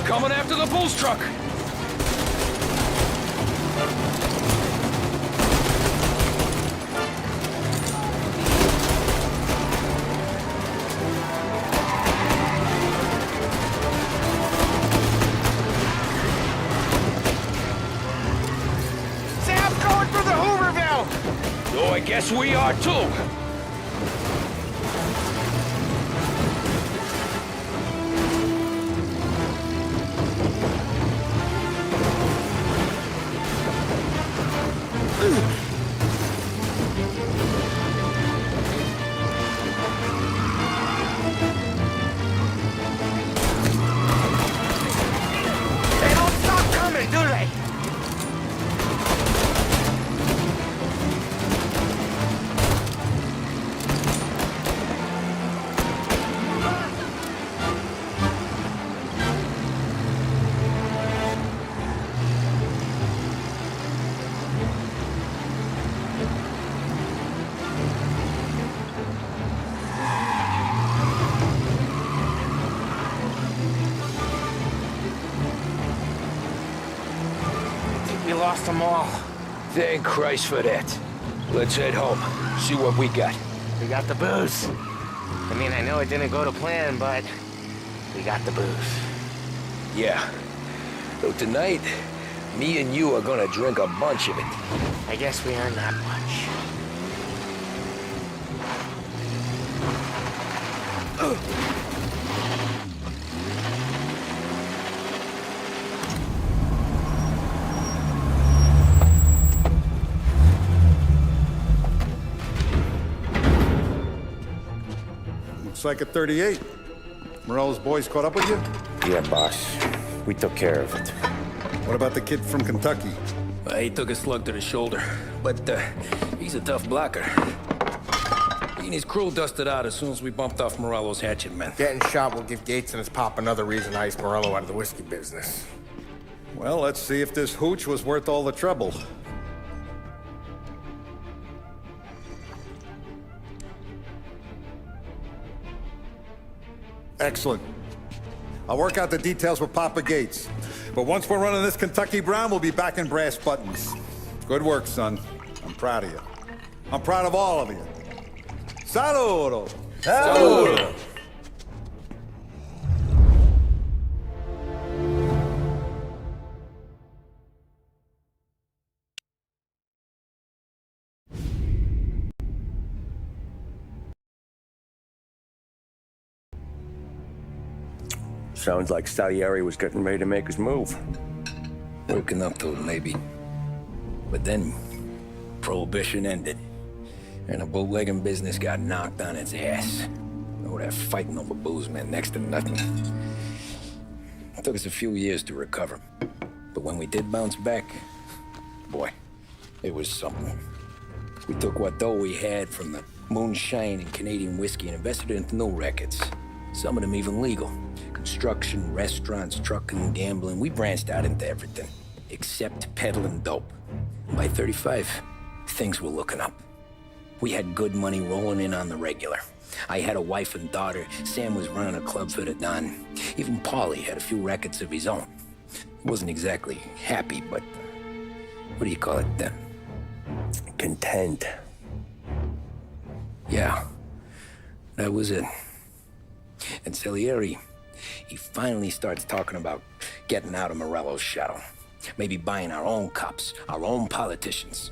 coming after the Bulls truck! Sam's going for the Hooverville! Oh, I guess we are too! They don't stop coming, do they? We lost them all. Thank Christ for that. Let's head home. See what we got. We got the booze. I mean, I know it didn't go to plan, but we got the booze. Yeah. So tonight, me and you are gonna drink a bunch of it. I guess we earned that much. Looks like a 38. Morello's boys caught up with you? Yeah, boss. We took care of it. What about the kid from Kentucky? He took a slug to the shoulder, but he's a tough blocker. He and his crew dusted out as soon as we bumped off Morello's hatchet men. Getting shot will give Gates and his pop another reason to ice Morello out of the whiskey business. Well, let's see if this hooch was worth all the trouble. Excellent. I'll work out the details with Papa Gates. But once we're running this Kentucky Brown, we'll be back in brass buttons. Good work, son. I'm proud of you. I'm proud of all of you. Saludo! Saludo! Sounds like Salieri was getting ready to make his move. Working up to it, maybe. But then, Prohibition ended. And the bootlegging business got knocked on its ass. Oh, that fighting over booze meant next to nothing. It took us a few years to recover. But when we did bounce back, boy, it was something. We took what dough we had from the moonshine and Canadian whiskey and invested it into new rackets. Some of them even legal. Construction, restaurants, trucking, gambling. We branched out into everything, except peddling dope. And by 35, things were looking up. We had good money rolling in on the regular. I had a wife and daughter. Sam was running a club for the Don. Even Paulie had a few rackets of his own. He wasn't exactly happy, but what do you call it then? Content. Yeah, that was it. And Salieri, he finally starts talking about getting out of Morello's shadow. Maybe buying our own cops, our own politicians.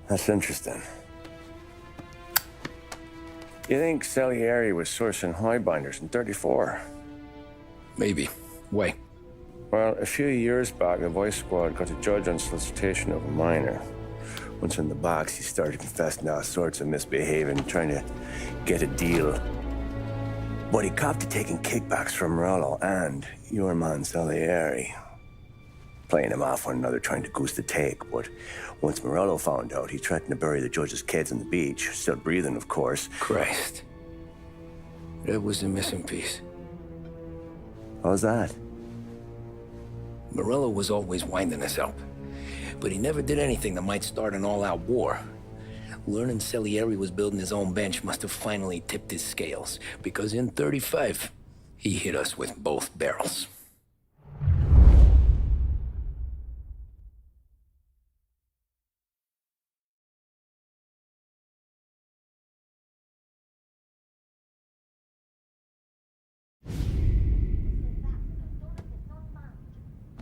That's interesting. You think Salieri was sourcing highbinders in 34? Maybe. Why? Well, a few years back, the Vice Squad got a judge on solicitation of a minor. Once in the box, he started confessing all sorts of misbehaving, trying to get a deal. But he copped to taking kickbacks from Morello and your man Salieri. Playing them off one another, trying to goose the take. But once Morello found out, he threatened to bury the judge's kids on the beach. Still breathing, of course. Christ. That was the missing piece. How's that? Morello was always winding us up. But he never did anything that might start an all-out war. Learning Salieri was building his own bench must have finally tipped his scales, because in 35, he hit us with both barrels.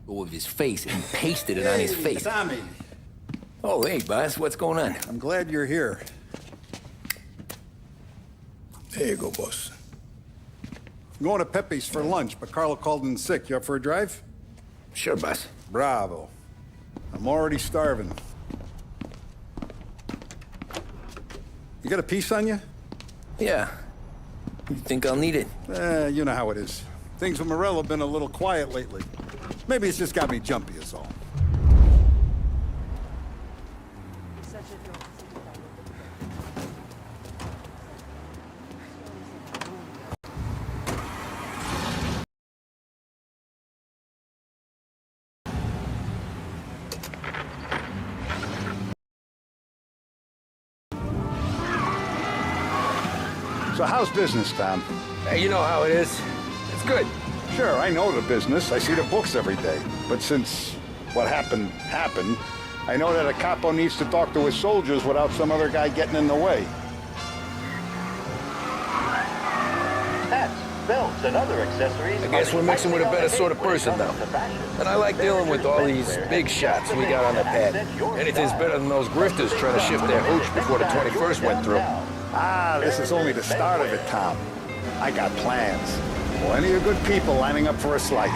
With his face and pasted it on his face. Tommy. Oh, hey, boss, what's going on? I'm glad you're here. There you go, boss. I'm going to Pepe's for lunch, but Carlo called in sick. You up for a drive? Sure, boss. Bravo. I'm already starving. You got a piece on you? Yeah. You think I'll need it? You know how it is. Things with Morello have been a little quiet lately. Maybe it's just got me jumpy is all. So how's business, Tom? Hey, you know how it is. It's good. Sure, I know the business. I see the books every day. But since what happened, I know that a capo needs to talk to his soldiers without some other guy getting in the way. Hats, belts, and other accessories. I guess we're mixing with a better sort of person now. And I like dealing with all these big shots we got on the pad. Anything's better than those grifters trying to shift their hooch before the 21st went through. Ah, this is only the start of it, Tom. I got plans. Plenty of good people lining up for a slice.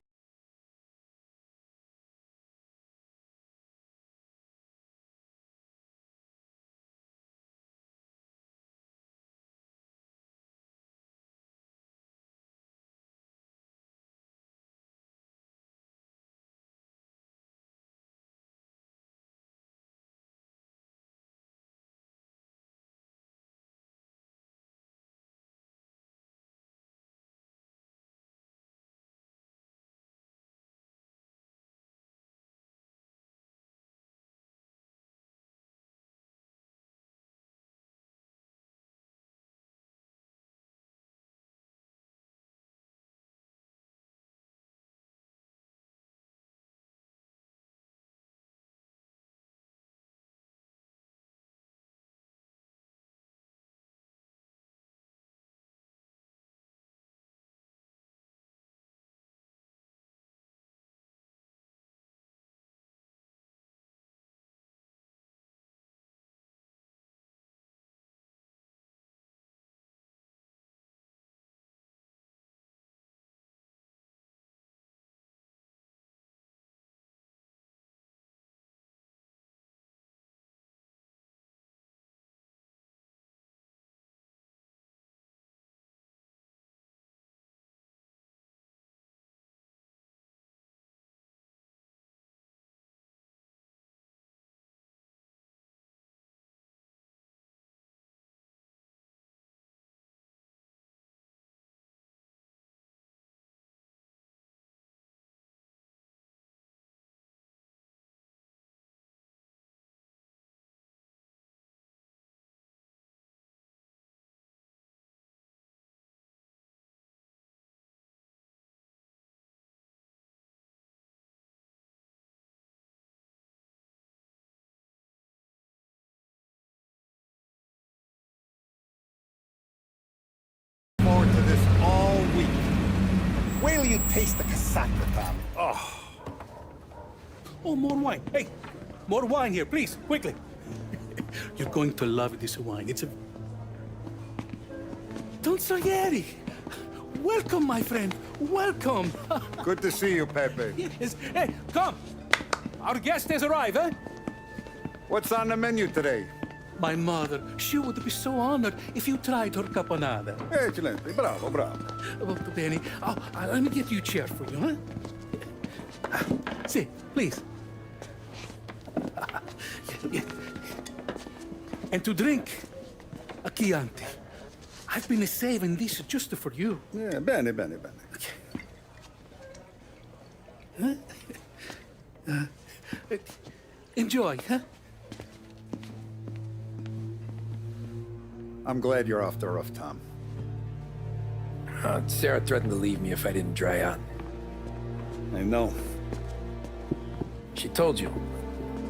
Forward to this all week. Wait till you taste the casaca, Tommy. Oh. Oh, more wine. Hey, more wine here, please, quickly. You're going to love this wine. It's a... Don Salieri. Welcome, my friend. Welcome. Good to see you, Pepe. Yes. Hey, come. Our guest has arrived, eh? What's on the menu today? My mother, she would be so honored if you tried her caponata. Excellent. Bravo, bravo. Molto bene. Oh, let me get you a chair for you, huh? Sit, please. And to drink, a Chianti. I've been saving this just for you. Yeah, bene, bene, bene. Enjoy, huh? I'm glad you're off the roof, Tom. Sarah threatened to leave me if I didn't dry out. I know. She told you?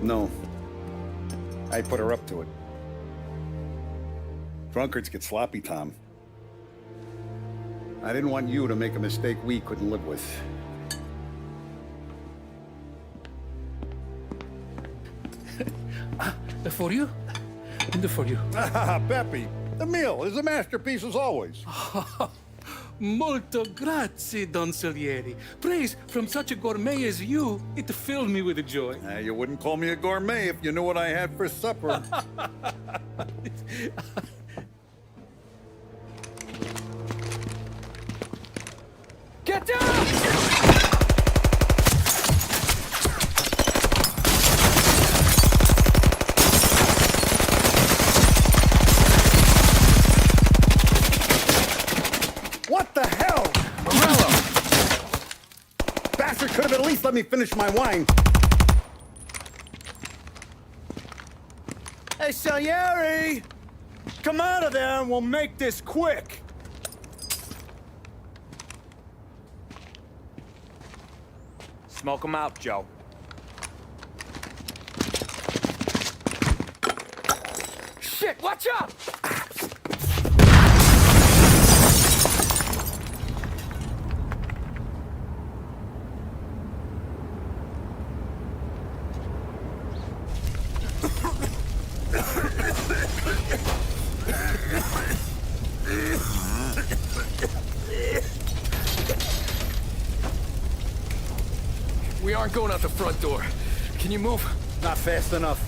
No. I put her up to it. Drunkards get sloppy, Tom. I didn't want you to make a mistake we couldn't live with. For you? And for you. Peppy, the meal is a masterpiece as always. Molto grazie, Don Salieri. Praise from such a gourmet as you, it filled me with joy. You wouldn't call me a gourmet if you knew what I had for supper. Get down! What the hell? Morello! Bastard could have at least let me finish my wine. Hey, Salieri! Come out of there and we'll make this quick. Smoke him out, Joe. Shit, watch out! We aren't going out the front door. Can you move? Not fast enough.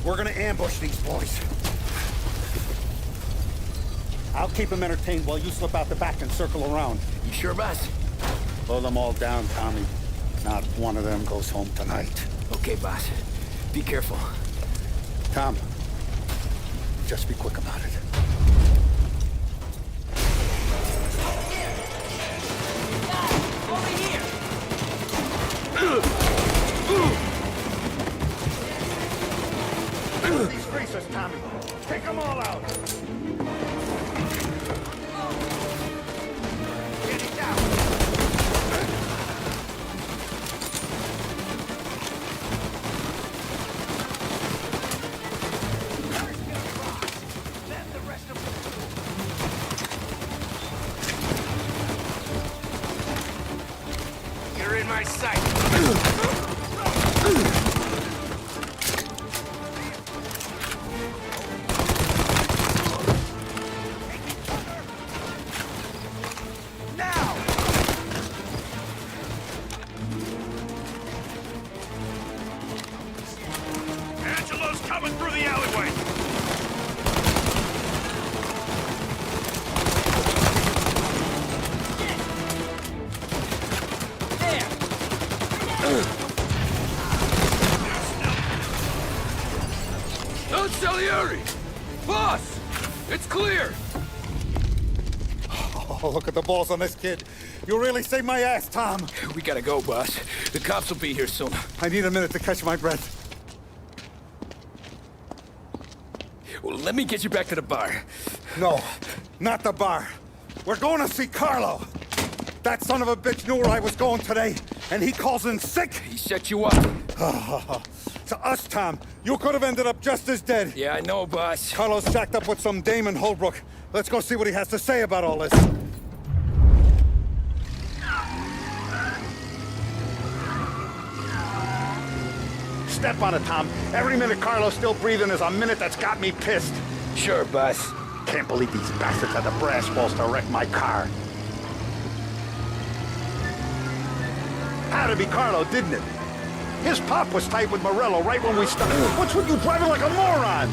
We're gonna ambush these boys. I'll keep them entertained while you slip out the back and circle around. You sure, boss? Blow them all down, Tommy. Not one of them goes home tonight. Okay, boss. Be careful. Tom, just be quick about it. These greasers, Tommy. Take them all out. Get it down. You're in my sight. Angelo's coming through the alleyway. Don Salieri! Boss! It's clear! Oh, look at the balls on this kid. You really saved my ass, Tom. We gotta go, boss. The cops will be here soon. I need a minute to catch my breath. Well, let me get you back to the bar. No, not the bar. We're going to see Carlo. That son of a bitch knew where I was going today, and he calls in sick. He set you up. To us, Tom. You could have ended up just as dead. Yeah, I know, boss. Carlo's shacked up with some dame in Holbrook. Let's go see what he has to say about all this. Step on it, Tom. Every minute Carlo's still breathing is a minute that's got me pissed. Sure, boss. Can't believe these bastards had the brass balls to wreck my car. Had to be Carlo, didn't it? His pop was tight with Morello right when we started. What's with you driving like a moron?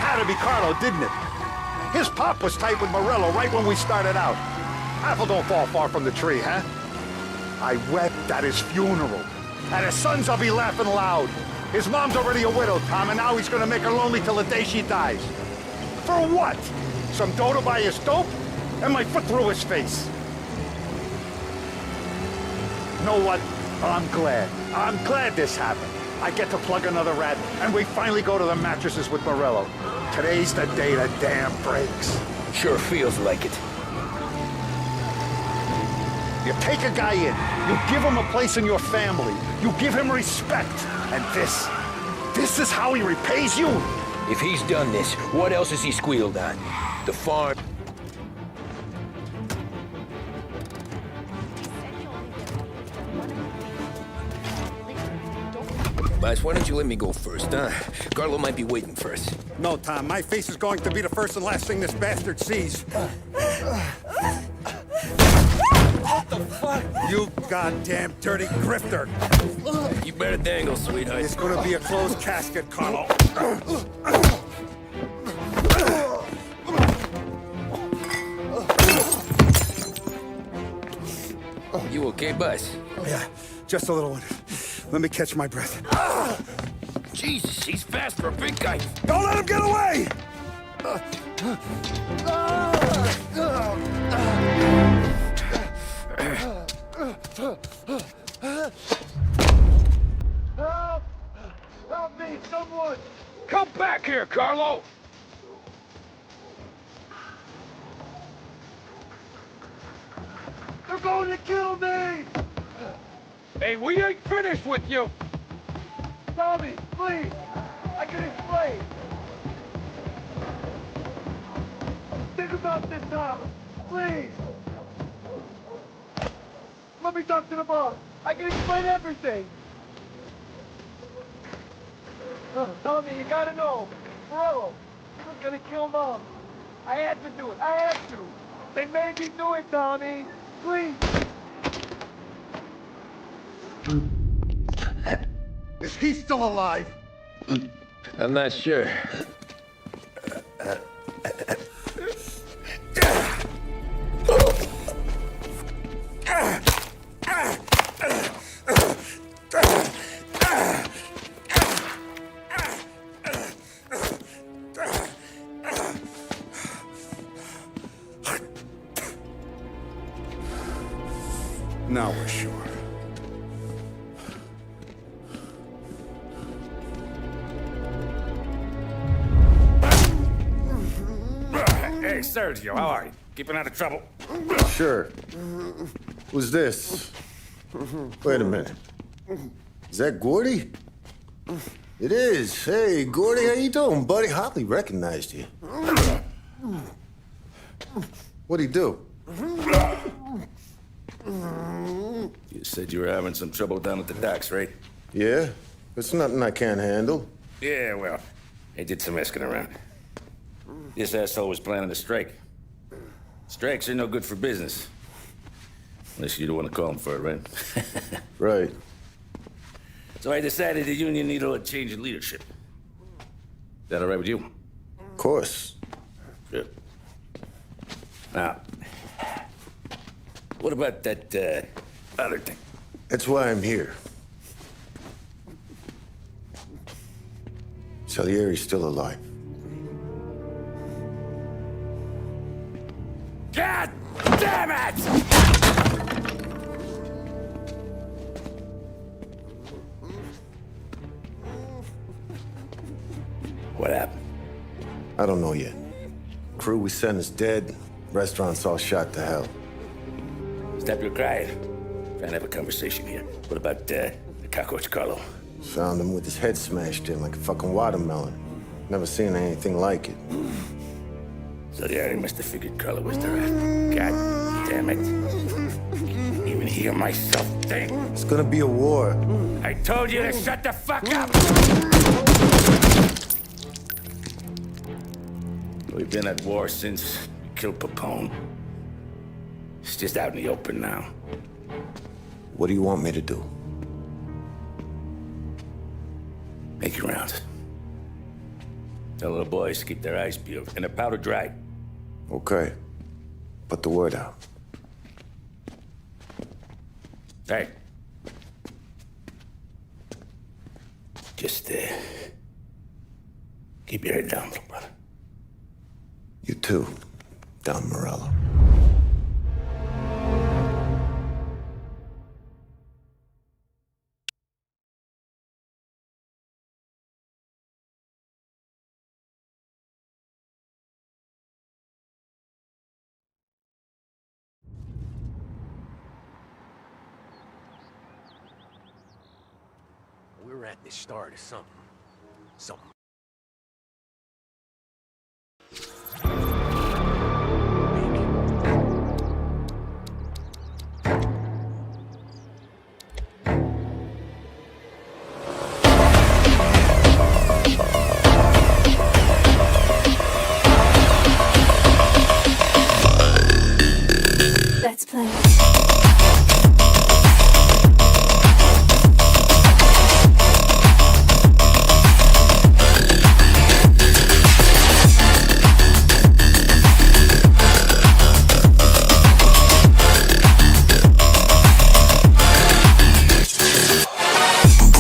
Had to be Carlo, didn't it? His pop was tight with Morello right when we started out. Apple don't fall far from the tree, huh? I wept at his funeral. At his son's, I'll be laughing loud. His mom's already a widow, Tom, and now he's gonna make her lonely till the day she dies. For what? Some dough to buy his dope? And my foot through his face. You know what? I'm glad. I'm glad this happened. I get to plug another rat, and we finally go to the mattresses with Morello. Today's the day the dam breaks. Sure feels like it. You take a guy in, you give him a place in your family, you give him respect, and this is how he repays you? If he's done this, what else has he squealed on? The farm? Boss, why don't you let me go first, huh? Carlo might be waiting for us. No, Tom, my face is going to be the first and last thing this bastard sees. What the fuck? You goddamn dirty grifter! You better dangle, sweetheart. It's gonna be a closed casket, Carlo. You okay, boss? Yeah, just a little one. Let me catch my breath. Jesus, he's fast for a big guy. Don't let him get away! Help! Help me, someone! Come back here, Carlo! They're going to kill me! Hey, we ain't finished with you! Tommy, please! I can explain! Think about this, Tom! Please! Let me talk to the boss! I can explain everything! Tommy, you gotta know! Morello, he was gonna kill Mom! I had to do it! I had to! They made me do it, Tommy! Please! Is he still alive? I'm not sure. Now we're sure. Hey, Sergio, how are you? Keeping out of trouble? Sure. Who's this? Wait a minute. Is that Gordy? It is. Hey, Gordy, how you doing, buddy? Hardly recognized you. What'd he do? You said you were having some trouble down at the docks, right? Yeah? It's nothing I can't handle. Yeah, well, I did some asking around. This asshole was planning a strike. Strikes are no good for business. Unless you don't want to call him for it, right? Right. So I decided the union needed a change in leadership. Is that all right with you? Of course. Good. Now, what about that, other thing? That's why I'm here. Salieri's still alive. God damn it! What happened? I don't know yet. Crew we sent is dead. Restaurant's all shot to hell. Stop your crying. Trying to have a conversation here. What about, the cockroach Carlo? Found him with his head smashed in like a fucking watermelon. Never seen anything like it. So the Ari must have figured Carlo was the rat. God damn it. Can't even hear myself think. It's gonna be a war. I told you to shut the fuck up! We've been at war since we killed Papone. It's just out in the open now. What do you want me to do? Make your rounds. Tell the boys to keep their eyes peeled and their powder dry. Okay. Put the word out. Hey. Just, keep your head down, little brother. You too, Don Morello. We're at the start of something